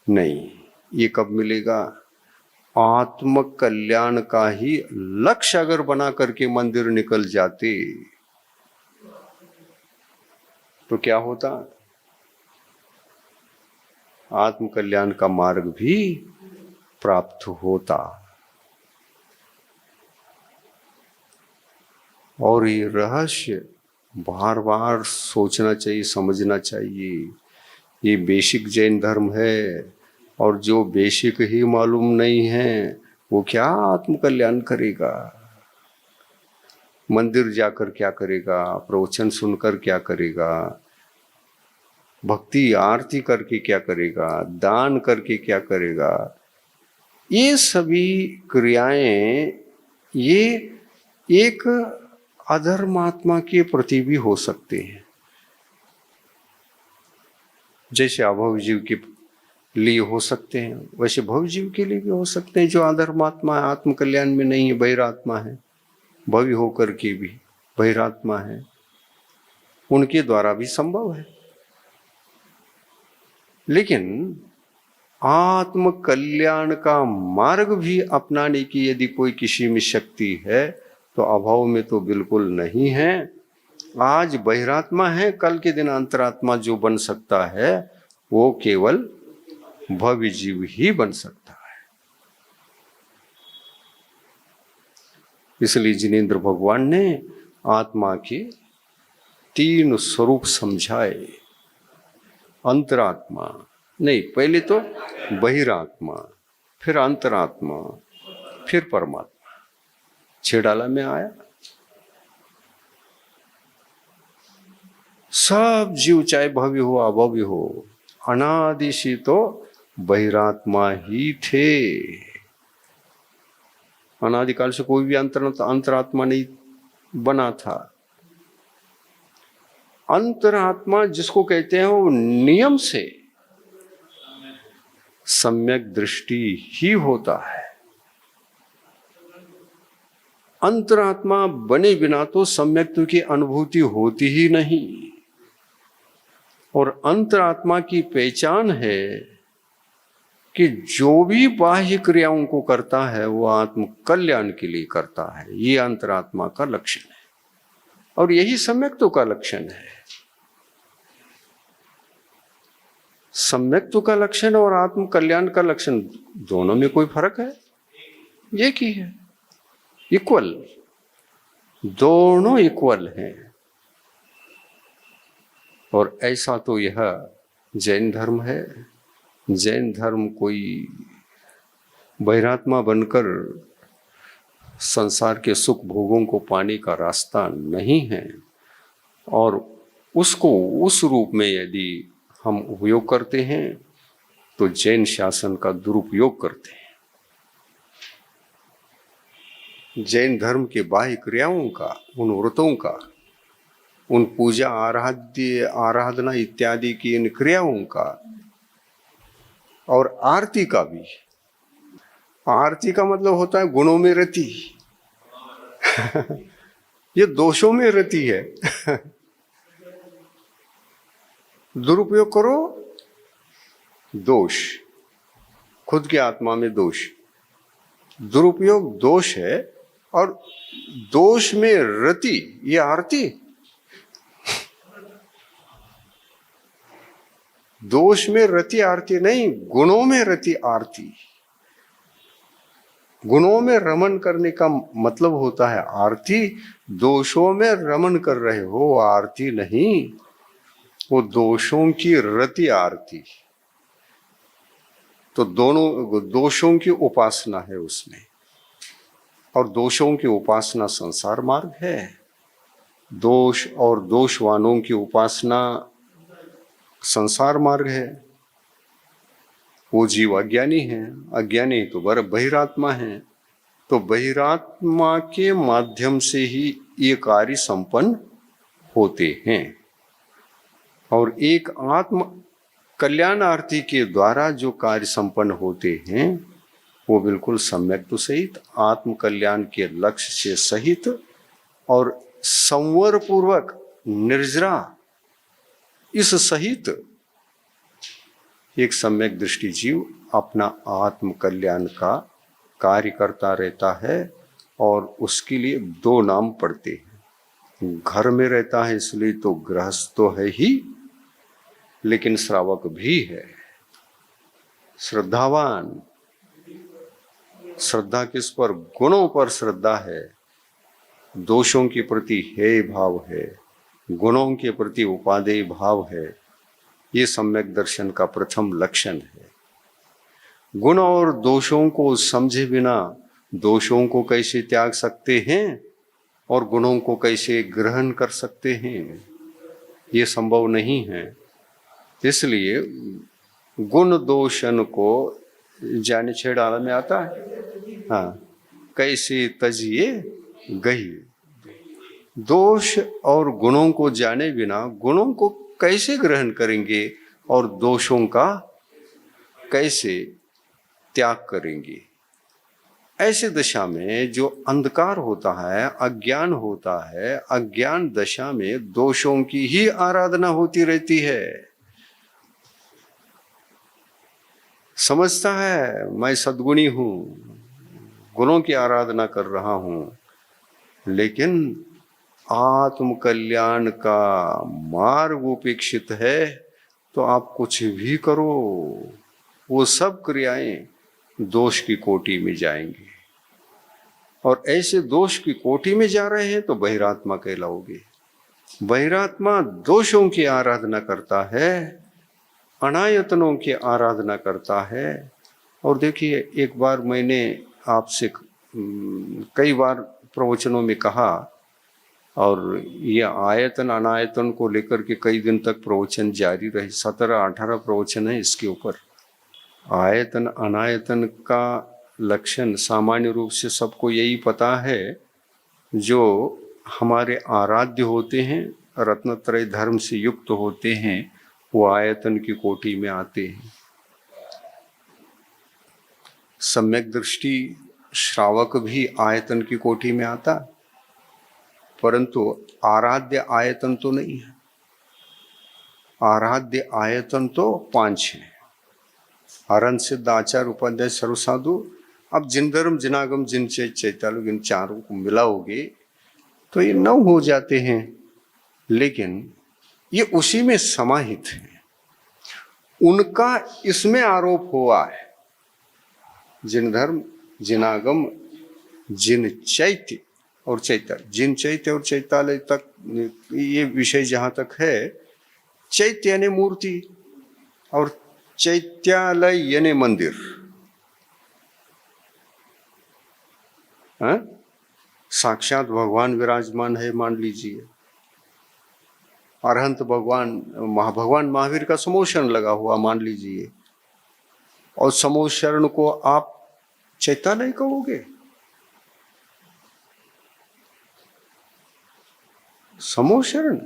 नहीं। ये कब मिलेगा? आत्म कल्याण का ही लक्ष्य अगर बना करके मंदिर निकल जाते तो क्या होता? आत्म कल्याण का मार्ग भी प्राप्त होता। और ये रहस्य बार बार सोचना चाहिए, समझना चाहिए। ये बेसिक जैन धर्म है, और जो बेसिक ही मालूम नहीं है वो क्या आत्म कल्याण करेगा? मंदिर जाकर क्या करेगा? प्रवचन सुनकर क्या करेगा? भक्ति आरती करके क्या करेगा? दान करके क्या करेगा? ये सभी क्रियाएं ये एक अधर्मात्मा के प्रति भी हो सकते हैं। जैसे अभव जीव के लिए हो सकते हैं वैसे भव जीव के लिए भी हो सकते हैं, जो अधर्मात्मा है, आत्म कल्याण में नहीं है, बहिरात्मा है, भव्य होकर के भी बहिरात्मा है, उनके द्वारा भी संभव है। लेकिन आत्म कल्याण का मार्ग भी अपनाने की यदि कोई किसी में शक्ति है तो अभाव में तो बिल्कुल नहीं है। आज बहिरात्मा है, कल के दिन अंतरात्मा जो बन सकता है वो केवल भव्य जीव ही बन सकता है। इसलिए जिनेंद्र भगवान ने आत्मा के 3 स्वरूप समझाए। अंतरात्मा नहीं, पहले तो बहिरात्मा, फिर अंतरात्मा, फिर परमात्मा। छेड़ाला में आया सब जीव चाहे भव्य हो अभव्य हो अनादि से तो बहिरात्मा ही थे। अनादिकाल से कोई भी अंतरात्मा नहीं बना था। अंतरात्मा जिसको कहते हैं वो नियम से सम्यक दृष्टि ही होता है। अंतरात्मा बने बिना तो सम्यक्त्व की अनुभूति होती ही नहीं। और अंतरात्मा की पहचान है कि जो भी बाह्य क्रियाओं को करता है वो आत्म कल्याण के लिए करता है। ये अंतरात्मा का लक्षण है और यही सम्यक्त्व का लक्षण है। सम्यक्त्व का लक्षण और आत्म कल्याण का लक्षण दोनों में कोई फर्क है? एक ही है, इक्वल, दोनों इक्वल हैं। और ऐसा तो यह जैन धर्म है। जैन धर्म कोई बहिरात्मा बनकर संसार के सुख भोगों को पाने का रास्ता नहीं है। और उसको उस रूप में यदि हम उपयोग करते हैं तो जैन शासन का दुरुपयोग करते हैं। जैन धर्म के बाह्य क्रियाओं का, उन व्रतों का, उन पूजा आराधना इत्यादि की इन क्रियाओं का और आरती का भी। आरती का मतलब होता है गुणों में रति ये दोषों में रति है दुरुपयोग करो दोष, खुद की आत्मा में दोष, दुरुपयोग दोष है। और दोष में रति ये आरती, दोष में रति आरती नहीं, गुणों में रति आरती। गुणों में रमन करने का मतलब होता है आरती। दोषों में रमन कर रहे हो आरती नहीं, वो दोषों की रति आरती। तो दोनों दोषों की उपासना है उसमें, और दोषों की उपासना संसार मार्ग है। दोष और दोषवानों की उपासना संसार मार्ग है। वो जीव अज्ञानी है, अज्ञानी तो बहिरात्मा है। तो बहिरात्मा के माध्यम से ही ये कार्य संपन्न होते हैं। और एक आत्म कल्याणार्थी के द्वारा जो कार्य संपन्न होते हैं वो बिल्कुल सम्यक्त्व सहित, आत्म कल्याण के लक्ष्य से सहित और संवर पूर्वक, निर्जरा इस सहित एक सम्यक दृष्टि जीव अपना आत्म कल्याण का कार्य करता रहता है। और उसके लिए 2 नाम पड़ते हैं। घर में रहता है इसलिए तो गृहस्थ तो है ही, लेकिन श्रावक भी है, श्रद्धावान। श्रद्धा किस पर? गुणों पर श्रद्धा है, दोषों के प्रति हेय भाव है, गुणों के प्रति उपादेय भाव है। ये सम्यक दर्शन का प्रथम लक्षण है। गुण और दोषों को समझे बिना दोषों को कैसे त्याग सकते हैं और गुणों को कैसे ग्रहण कर सकते हैं, ये संभव नहीं है। इसलिए गुण दोषन को जाने छेड़ाला में आता है। हाँ, कैसे तजिए गही। दोष और गुणों को जाने बिना गुणों को कैसे ग्रहण करेंगे और दोषों का कैसे त्याग करेंगे। ऐसे दशा में जो अंधकार होता है, अज्ञान होता है, अज्ञान दशा में दोषों की ही आराधना होती रहती है। समझता है मैं सद्गुणी हूं, गुणों की आराधना कर रहा हूं, लेकिन आत्म कल्याण का मार्ग उपेक्षित है तो आप कुछ भी करो, वो सब क्रियाएं दोष की कोटि में जाएंगी। और ऐसे दोष की कोटि में जा रहे हैं तो बहिरात्मा कहलाओगे। बहिरात्मा दोषों की आराधना करता है, अनायतनों की आराधना करता है। और देखिए, एक बार मैंने आपसे कई बार प्रवचनों में कहा, और ये आयतन अनायतन को लेकर के कई दिन तक प्रवचन जारी रहे, 17-18 प्रवचन है इसके ऊपर। आयतन अनायतन का लक्षण सामान्य रूप से सबको यही पता है, जो हमारे आराध्य होते हैं, रत्नत्रय धर्म से युक्त होते हैं, वो आयतन की कोटि में आते हैं। सम्यक दृष्टि श्रावक भी आयतन की कोटि में आता, परंतु आराध्य आयतन तो नहीं है। आराध्य आयतन तो 5 है। हरण सिद्ध आचार उपाध्याय सर्वसाधु। अब जिन धर्म जिनागम जिन चैतालु इन चारों को मिलाओगे तो ये 9 हो जाते हैं, लेकिन ये उसी में समाहित है। उनका इसमें आरोप हुआ है। जिन धर्म जिनागम जिन चैत्य और चैतालय, जिन चैत्य और चैतालय तक ये विषय जहां तक है, चैत्य यानी मूर्ति और चैत्यालय यानी मंदिर। साक्षात भगवान विराजमान है मान लीजिए, अरहंत भगवान महावीर का समोशरण लगा हुआ मान लीजिए, और समोशरण को आप चैत्यालय कहोगे? समोशरण,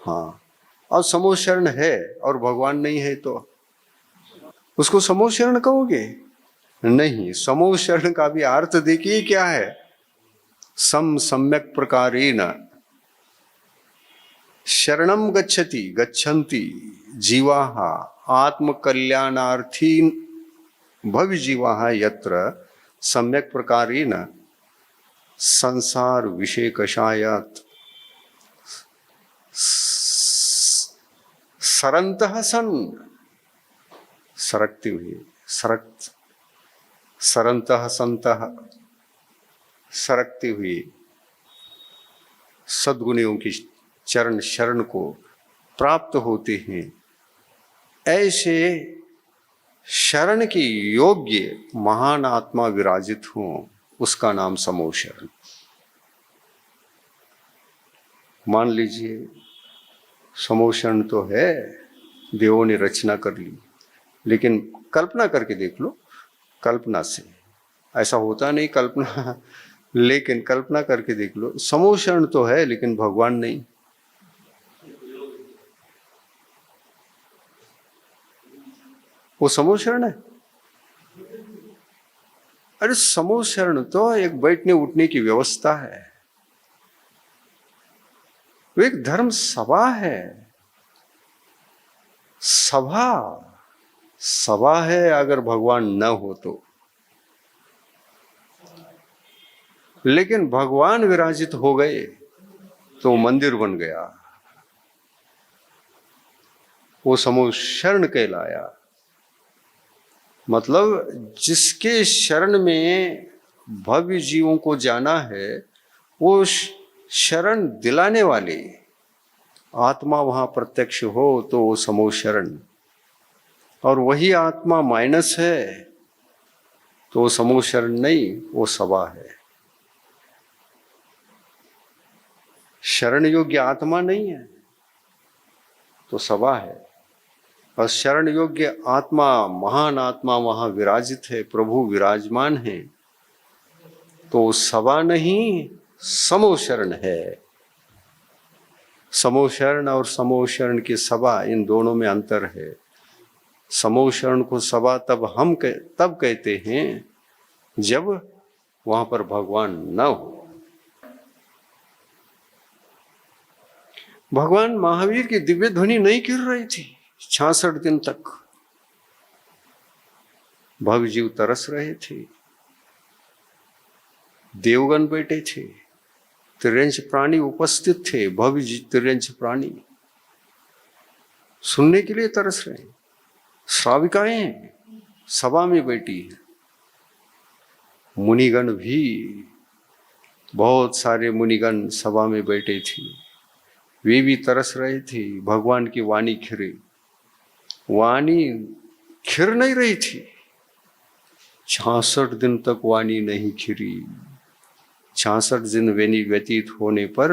हाँ, और समोशरण है और भगवान नहीं है तो उसको समोशरण कहोगे? नहीं। समोशरण का भी अर्थ देखिए क्या है। सम्यक प्रकारेण शरणम गच्छन्ति जीवाः आत्म कल्याणार्थी भव्य जीवाः यत्र सम्यक प्रकारेण संसार विषय कषायात सरन्तः सन, सरकती हुई, सरन्तः संतः, सरकती हुई सद्गुणियों की चरण शरण को प्राप्त होते हैं। ऐसे शरण की योग्य महान आत्मा विराजित हो, उसका नाम समोशरण। मान लीजिए समोशरण तो है, देवों ने रचना कर ली, लेकिन कल्पना करके देख लो, कल्पना से ऐसा होता नहीं कल्पना, लेकिन कल्पना करके देख लो, समोशरण तो है लेकिन भगवान नहीं। वो समोशरण है? अरे समोशरण तो एक बैठने उठने की व्यवस्था है, वो एक धर्म सभा है। सभा है अगर भगवान न हो तो, लेकिन भगवान विराजित हो गए तो मंदिर बन गया, वो समोशरण कहलाया। मतलब जिसके शरण में भव्य जीवों को जाना है, वो शरण दिलाने वाले आत्मा वहां प्रत्यक्ष हो तो वो समोशरण, और वही आत्मा माइनस है तो वो समोशरण नहीं, वो सभा है। शरण योग्य आत्मा नहीं है तो सभा है, और शरण योग्य आत्मा महान आत्मा वहां विराजित है, प्रभु विराजमान है, तो सभा नहीं समोशरण है। समूहशरण और समूहशरण की सभा, इन दोनों में अंतर है। समूहशरण को सभा तब कहते हैं जब वहां पर भगवान न हो। भगवान महावीर की दिव्य ध्वनि नहीं गिर रही थी 66 दिन तक। भव जीव तरस रहे थे, देवगण बैठे थे, तिर्यंच प्राणी उपस्थित थे, भव्य तिर्यंच प्राणी सुनने के लिए तरस रहे। श्राविकाएं सभा में बैठी है, मुनिगण भी, बहुत सारे मुनिगण सभा में बैठे थे, वे भी तरस रहे थे। भगवान की वाणी खिरे, वाणी खिर नहीं रही थी। 66 दिन तक वाणी नहीं खिरी। 66 दिन व्यतीत होने पर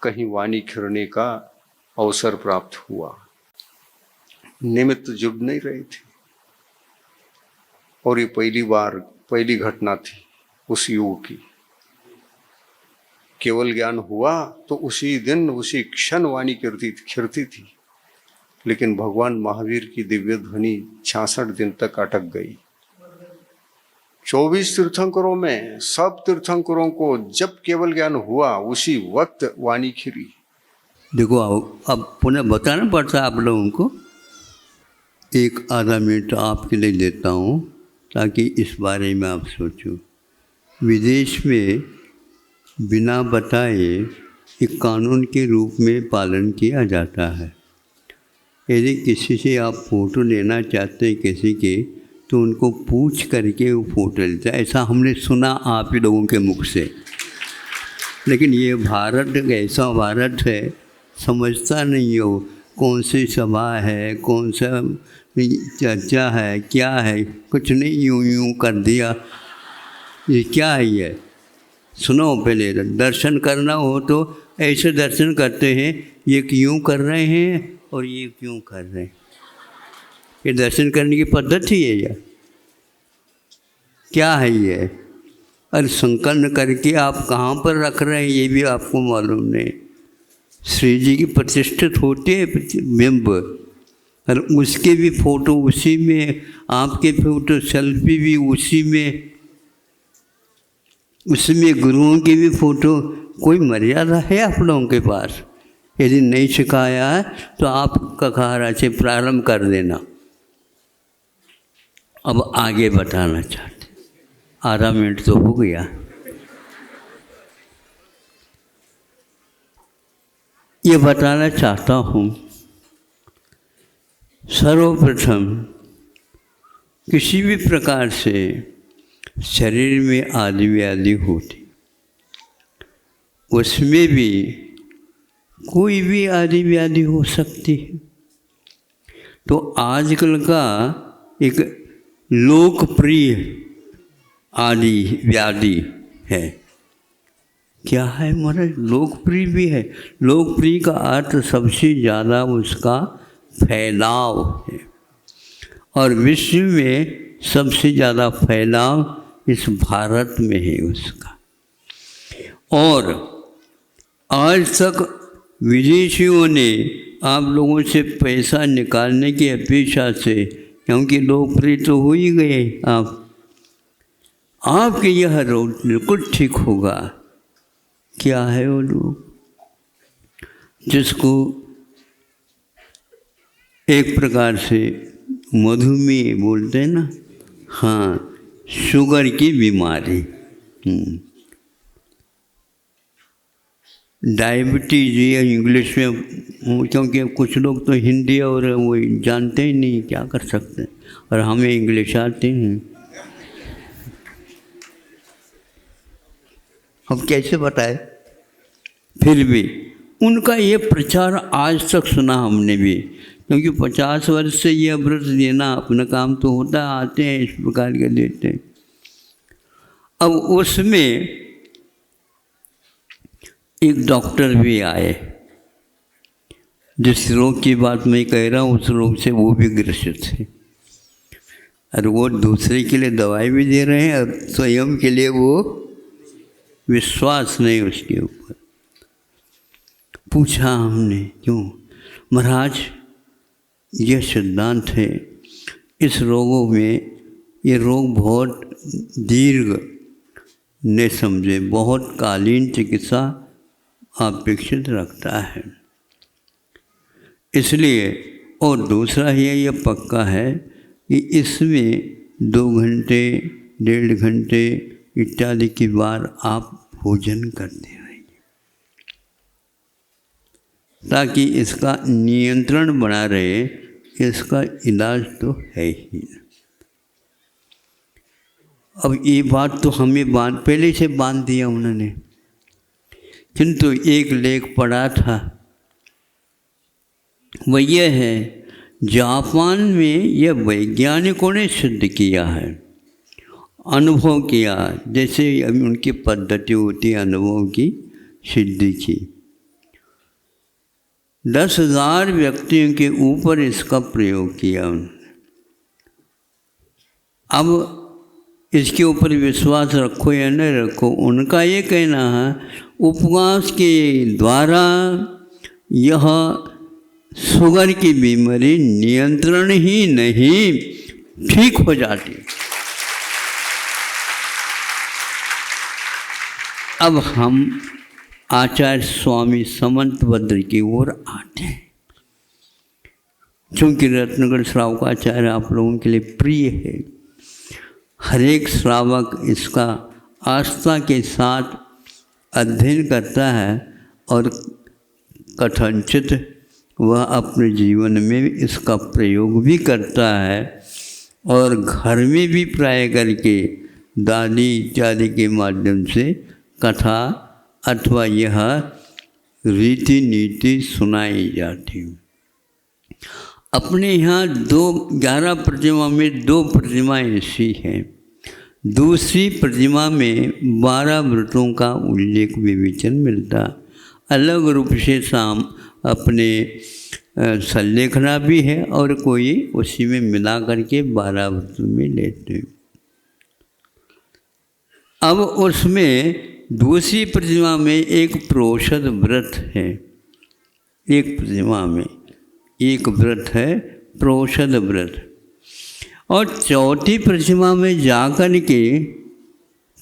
कहीं वाणी खिरने का अवसर प्राप्त हुआ। निमित्त जुड़ नहीं रहे थे। और ये पहली घटना थी उस युग की। केवल ज्ञान हुआ तो उसी दिन उसी क्षण वाणी खिरती थी। लेकिन भगवान महावीर की दिव्य ध्वनि 66 दिन तक अटक गई। 24 तीर्थंकरों में सब तीर्थंकरों को जब केवल ज्ञान हुआ उसी वक्त वाणी खिरी। देखो अब पुनः बताना पड़ता है आप लोगों को। एक आधा मिनट आपके लिए देता हूँ ताकि इस बारे में आप सोचो। विदेश में बिना बताए एक कानून के रूप में पालन किया जाता है। यदि किसी से आप फ़ोटो लेना चाहते हैं किसी के, तो उनको पूछ करके वो फ़ोटो लेता है। ऐसा हमने सुना आप ही लोगों के मुख से। लेकिन ये भारत ऐसा भारत है, समझता नहीं हो कौन सी सभा है, कौन सा चर्चा है, क्या है, कुछ नहीं, यूं कर दिया। ये क्या है ये? सुनो, पहले दर्शन करना हो तो ऐसे दर्शन करते हैं, ये क्यों कर रहे हैं और ये क्यों कर रहे हैं। ये दर्शन करने की पद्धति है या क्या है ये? अरे संकल्प करके आप कहाँ पर रख रहे हैं ये भी आपको मालूम नहीं। श्री जी की प्रतिष्ठित होते हैं बिंब, और उसके भी फोटो उसी में, आपके फोटो सेल्फी भी उसी में, उसमें गुरुओं की भी फोटो। कोई मर्यादा है आप लोगों के पास? यदि नहीं सिखाया है तो आप कखारा से प्रारंभ कर देना। अब आगे बताना चाहते, आधा मिनट तो हो गया। ये बताना चाहता हूँ, सर्वप्रथम किसी भी प्रकार से शरीर में आदि व्याधि होती, उसमें भी कोई भी आदि व्याधि हो सकती है। तो आजकल का एक लोकप्रिय आदि व्याधि है, क्या है महाराज? लोकप्रिय भी है। लोकप्रिय का अर्थ सबसे ज़्यादा उसका फैलाव है, और विश्व में सबसे ज़्यादा फैलाव इस भारत में है उसका। और आज तक विदेशियों ने आप लोगों से पैसा निकालने की अपेक्षा से, क्योंकि लोकप्रिय तो हो ही गए आपके यह रोग बिल्कुल ठीक होगा। क्या है वो लोग जिसको एक प्रकार से मधुमेह बोलते हैं ना, हाँ, शुगर की बीमारी, डायबिटीज या इंग्लिश में, क्योंकि कुछ लोग तो हिंदी और वो जानते ही नहीं, क्या कर सकते हैं, और हमें इंग्लिश आते हैं। अब कैसे बताए? फिर भी उनका ये प्रचार आज तक सुना हमने भी, क्योंकि 50 वर्ष से ये व्रत देना अपना काम तो होता, आते हैं इस प्रकार के देते हैं। अब उसमें एक डॉक्टर भी आए, जिस रोग की बात मैं कह रहा हूँ उस रोग से वो भी ग्रसित है, और वो दूसरे के लिए दवाई भी दे रहे हैं, और स्वयं के लिए वो विश्वास नहीं उसके ऊपर। पूछा हमने, क्यों महाराज? यह सिद्धांत है, इस रोगों में ये रोग बहुत दीर्घ ने समझे, बहुत कालीन चिकित्सा अपेक्षित रखता है। इसलिए और दूसरा ये पक्का है कि इसमें 2 घंटे 1.5 घंटे इत्यादि की बार आप भोजन करते रहिए, ताकि इसका नियंत्रण बना रहे। इसका इलाज तो है ही। अब ये बात तो हमें पहले से बांध दिया उन्होंने, किंतु एक लेख पढ़ा था, वह यह है, जापान में यह वैज्ञानिकों ने सिद्ध किया है, अनुभव किया, जैसे अभी उनकी पद्धति होती है अनुभव की सिद्धि की। 10,000 व्यक्तियों के ऊपर इसका प्रयोग किया उन्होंने। अब इसके ऊपर विश्वास रखो या न रखो, उनका ये कहना है उपवास के द्वारा यह शुगर की बीमारी नियंत्रण ही नहीं ठीक हो जाती। अब हम आचार्य स्वामी समंतभद्र की ओर आते हैं। चूँकि रत्नगढ़ श्रावकाचार्य आप लोगों के लिए प्रिय है, हर एक श्रावक इसका आस्था के साथ अध्ययन करता है और कथनचित वह अपने जीवन में इसका प्रयोग भी करता है, और घर में भी प्राय करके दादी इत्यादि के माध्यम से कथा अथवा यह रीति नीति सुनाई जाती। अपने यहाँ 11 प्रतिमा में 2 प्रतिमाएँ ऐसी हैं। दूसरी प्रतिमा में 12 व्रतों का उल्लेख विवेचन मिलता, अलग रूप से शाम अपने संलेखना भी है, और कोई उसी में मिला करके 12 व्रतों में लेते हैं। अब उसमें दूसरी प्रतिमा में एक प्रोषद व्रत है, एक प्रतिमा में एक व्रत है प्रोषद व्रत, और चौथी प्रतिमा में जाकर के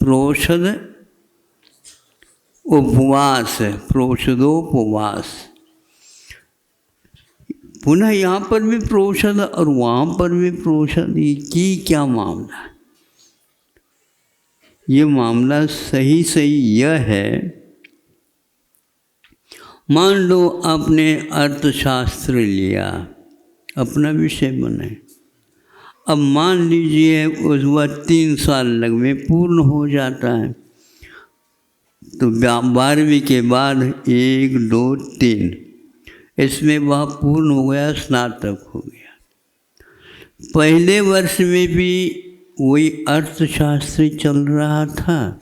प्रोषद उपवास है, प्रोषदोपवास। पुनः यहाँ पर भी प्रोषद और वहाँ पर भी प्रोषद, ये की क्या मामला है? ये मामला सही यह है, मान लो आपने अर्थशास्त्र लिया, अपना विषय बनाए, अब मान लीजिए उस वह 3 साल लग में पूर्ण हो जाता है, तो 12वीं के बाद 1, 2, 3 इसमें वह पूर्ण हो गया, स्नातक हो गया। पहले वर्ष में भी वही अर्थशास्त्र चल रहा था,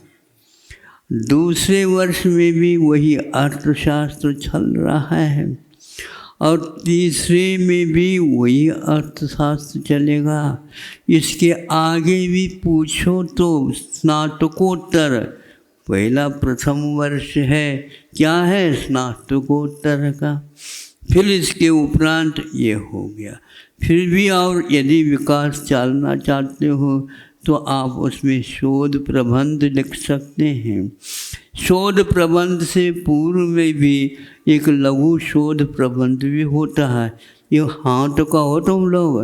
दूसरे वर्ष में भी वही अर्थशास्त्र चल रहा है, और तीसरे में भी वही अर्थशास्त्र चलेगा। इसके आगे भी पूछो तो स्नातकोत्तर, पहला प्रथम वर्ष है, क्या है स्नातकोत्तर का, फिर इसके उपरांत ये हो गया। फिर भी और यदि विकास चलना चाहते हो तो आप उसमें शोध प्रबंध लिख सकते हैं। शोध प्रबंध से पूर्व में भी एक लघु शोध प्रबंध भी होता है। ये हाथ का हो तुम लोग,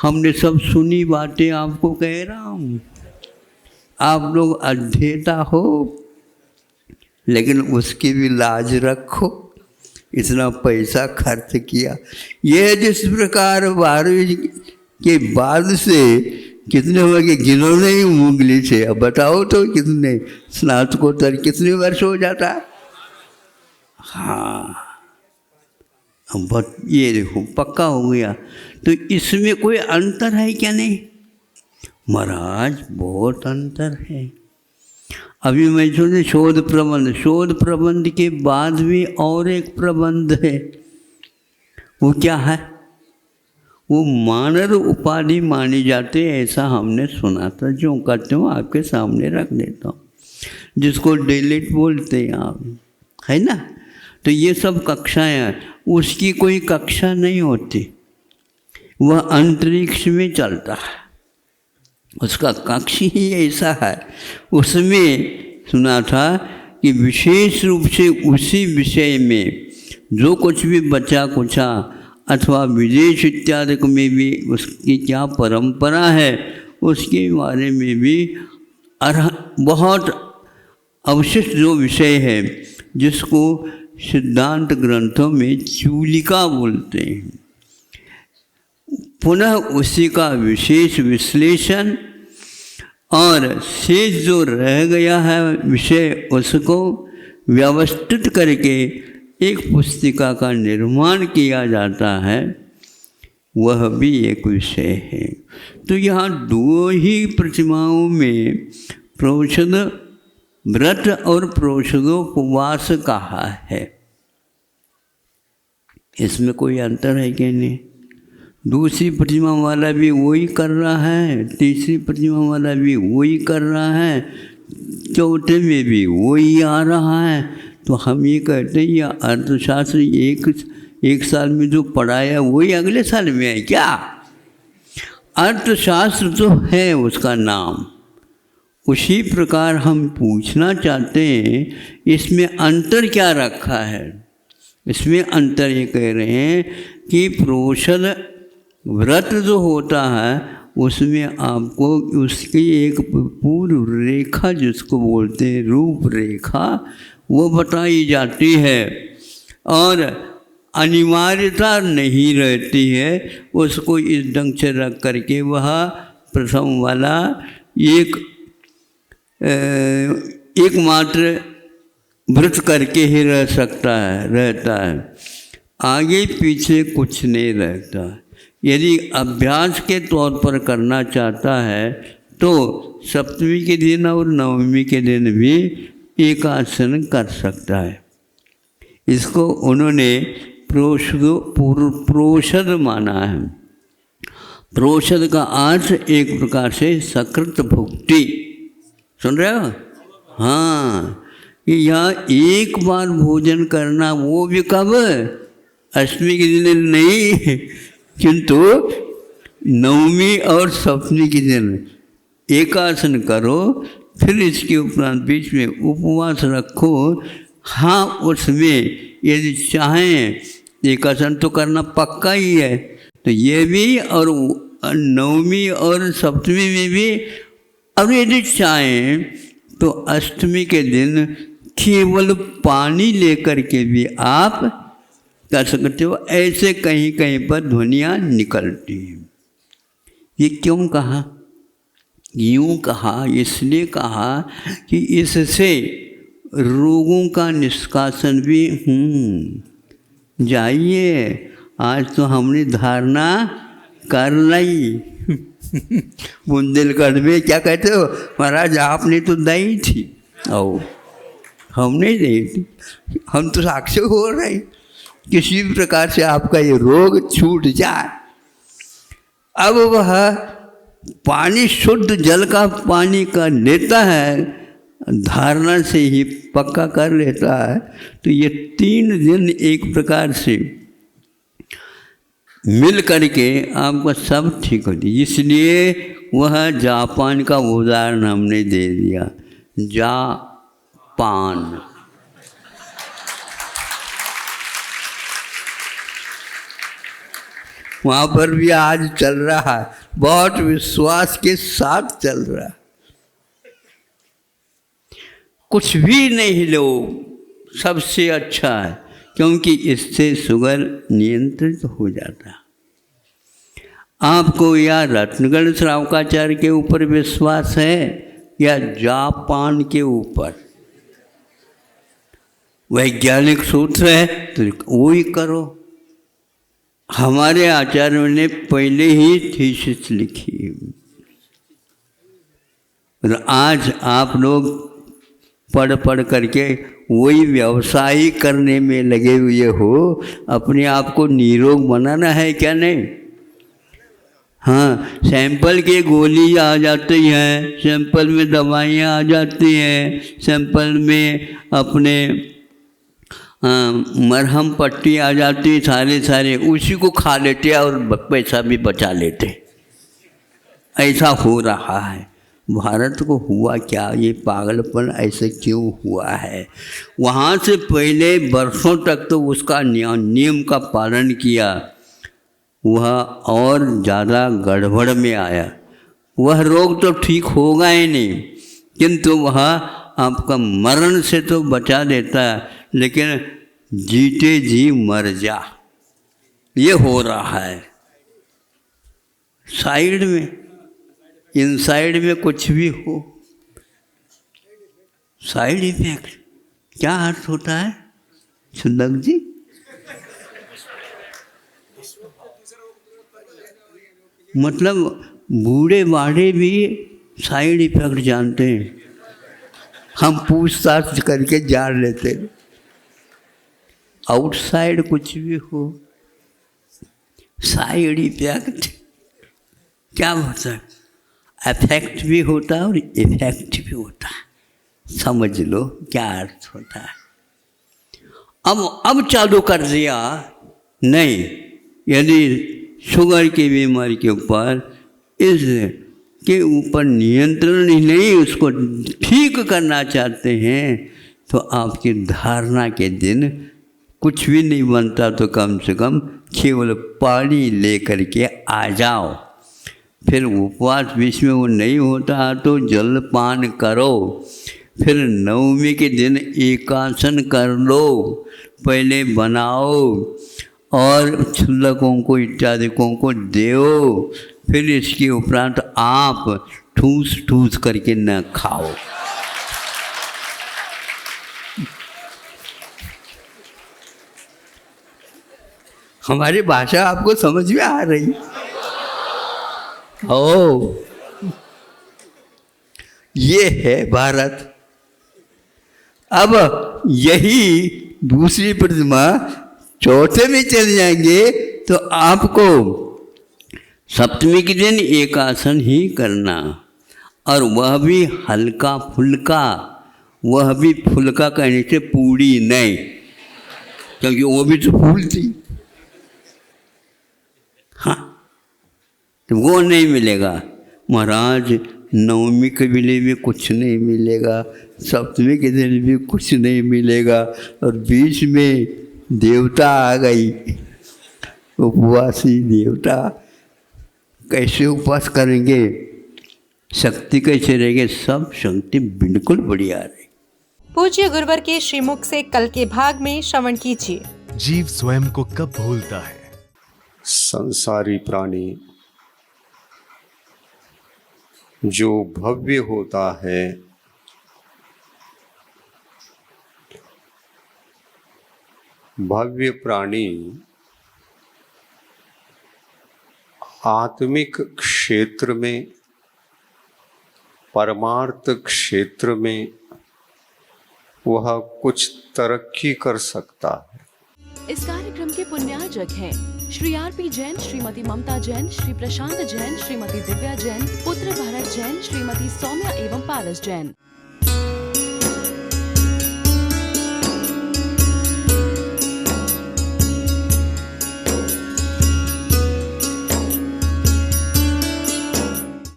हमने सब सुनी बातें आपको कह रहा हूँ, आप लोग अध्येता हो, लेकिन उसकी भी लाज रखो। इतना पैसा खर्च किया, यह जिस प्रकार 12वीं के बाद से कितने हो गए गिनो नहीं उंगली से, अब बताओ तो कितने स्नातकोत्तर कितने वर्ष हो जाता है। हाँ, अब ये देखो पक्का हो गया। तो इसमें कोई अंतर है क्या? नहीं महाराज, बहुत अंतर है। अभी मैं सोचे शोध प्रबंध के बाद भी और एक प्रबंध है, वो क्या है? वो मानद उपाधि मानी जाती है, ऐसा हमने सुना था। जो करते हो आपके सामने रख देता हूँ, जिसको डिलीट बोलते हैं आप, है ना। तो ये सब कक्षाएं हैं, उसकी कोई कक्षा नहीं होती, वह अंतरिक्ष में चलता है, उसका कक्ष ही ऐसा है। उसमें सुना था कि विशेष रूप से उसी विषय में जो कुछ भी बचा कुचा अथवा विदेश इत्यादि में भी उसकी क्या परंपरा है, उसके बारे में भी बहुत अवशिष्ट जो विषय है, जिसको सिद्धांत ग्रंथों में चूलिका बोलते हैं, पुनः उसी का विशेष विश्लेषण और शेष जो रह गया है विषय, उसको व्यवस्थित करके एक पुस्तिका का निर्माण किया जाता है, वह भी एक विषय है। तो यहाँ दो ही प्रतिमाओं में प्रोषद व्रत और प्रोषदोपवास कहा है, इसमें कोई अंतर है कि नहीं? दूसरी प्रतिमा वाला भी वही कर रहा है, तीसरी प्रतिमा वाला भी वही कर रहा है, चौथे में भी वही आ रहा है। तो हम ये कहते हैं ये अर्थशास्त्र एक साल में जो पढ़ाया वही अगले साल में है क्या? अर्थशास्त्र तो है उसका नाम। उसी प्रकार हम पूछना चाहते हैं इसमें अंतर क्या रखा है। इसमें अंतर ये कह रहे हैं कि प्रोषद व्रत जो होता है उसमें आपको उसकी एक पूर्व रेखा जिसको बोलते हैं रूपरेखा, वो बताई जाती है और अनिवार्यता नहीं रहती है उसको इस ढंग से रख करके वह प्रथम वाला एकमात्र व्रत करके ही रह सकता है, रहता है, आगे पीछे कुछ नहीं रहता। यदि अभ्यास के तौर पर करना चाहता है तो सप्तमी के दिन और नवमी के दिन भी एकासन कर सकता है। इसको उन्होंने प्रोषद माना है। प्रोषद का अर्थ एक प्रकार से सकृत भुक्ति, सुन रहे हो? हाँ, कि यहाँ एक बार भोजन करना, वो भी कब? अष्टमी के दिन नहीं, किंतु नवमी और सप्तमी के दिन एकासन करो, फिर इसके उपरांत बीच में उपवास रखो। हाँ, उसमें यदि चाहें एकासन तो करना पक्का ही है, तो ये भी और नवमी और सप्तमी में भी। और यदि चाहें तो अष्टमी के दिन केवल पानी लेकर के भी आप कर सकते हो। ऐसे कहीं कहीं पर ध्वनियाँ निकलती हैं। ये क्यों कहा? यूँ कहा, इसलिए कहा कि इससे रोगों का निष्कासन भी जाइए। आज तो हमने धारणा कर ली। बुंदेलखंड में क्या कहते हो महाराज, आपने तो दी थी और हमने दी थी, हम तो साक्षी हो रहे हैं। किसी भी प्रकार से आपका ये रोग छूट जाए। अब वह पानी शुद्ध जल का पानी का लेता है, धारणा से ही पक्का कर लेता है, तो ये 3 दिन एक प्रकार से मिल करके आपका सब ठीक होती। इसलिए वह जापान का उदाहरण हमने दे दिया। जापान वहाँ पर भी आज चल रहा है, बहुत विश्वास के साथ चल रहा है। कुछ भी नहीं लो, सबसे अच्छा है, क्योंकि इससे शुगर नियंत्रित हो जाता है। आपको या रत्नगढ़ श्रावकाचार्य के ऊपर विश्वास है या जापान के ऊपर? वैज्ञानिक सूत्र है तो वही करो। हमारे आचार्यों ने पहले ही थीसिस लिखी और आज आप लोग पढ़ करके वही व्यवसाय करने में लगे हुए हो। अपने आप को निरोग बनाना है क्या? नहीं। हाँ, सैंपल के गोली आ जाती हैं, सैंपल में दवाइयाँ आ जाती हैं, सैंपल में अपने मरहम पट्टी आ जाती सारे उसी को खा लेते और पैसा भी बचा लेते। ऐसा हो रहा है। भारत को हुआ क्या, ये पागलपन ऐसे क्यों हुआ है? वहाँ से पहले वर्षों तक तो उसका नियम का पालन किया, वह और ज़्यादा गड़बड़ में आया। वह रोग तो ठीक होगा ही नहीं, किंतु वह आपका मरण से तो बचा देता है, लेकिन जीते जी मर जा, ये हो रहा है। साइड में, इनसाइड में कुछ भी हो, साइड इफेक्ट क्या अर्थ होता है सुंदर जी? मतलब बूढ़े बाढ़े भी साइड इफेक्ट जानते हैं, हम पूछताछ करके जान लेते हैं। आउटसाइड कुछ भी हो, साइड इफेक्ट क्या होता है? अफेक्ट भी होता है और इफेक्ट भी होता है। समझ लो क्या अर्थ होता है। अब चालू कर दिया नहीं, यदि शुगर की बीमारी के ऊपर इसके ऊपर नियंत्रण ही नहीं, उसको ठीक करना चाहते हैं, तो आपकी धारणा के दिन कुछ भी नहीं बनता, तो कम से कम केवल पानी लेकर के आ जाओ। फिर उपवास बीच में वो नहीं होता तो जलपान करो। फिर नवमी के दिन एकासन कर लो, पहले बनाओ और छुल्लकों को इत्यादिकों को दो। फिर इसके उपरांत आप ठूस ठूस करके न खाओ। हमारी भाषा आपको समझ में आ रही? ओ, ये है भारत। अब यही दूसरी प्रतिमा चौथे में चले जाएंगे तो आपको सप्तमी के दिन एकासन ही करना, और वह भी हल्का फुल्का। वह भी फुल्का कहने से पूरी नहीं, क्योंकि वो भी तो फूल थी। हाँ, तो वो नहीं मिलेगा महाराज। नवमी के दिन भी कुछ नहीं मिलेगा, सप्तमी के दिन भी कुछ नहीं मिलेगा, और बीच में देवता आ गई, उपवासी देवता। कैसे उपवास करेंगे, शक्ति कैसे रहेगी? सब शक्ति बिल्कुल बढ़िया रही। पूज्य गुरुवर के श्रीमुख से कल के भाग में श्रवण कीजिए। जीव स्वयं को कब भूलता है? संसारी प्राणी जो भव्य होता है, भव्य प्राणी आत्मिक क्षेत्र में, परमार्थ क्षेत्र में वह कुछ तरक्की कर सकता है। इस कार्यक्रम के पुण्यार्जक हैं श्री आर.पी. जैन, श्रीमती ममता जैन, श्री प्रशांत जैन, श्रीमती दिव्या जैन, पुत्र भरत जैन, श्रीमती सौम्या एवं पारस जैन।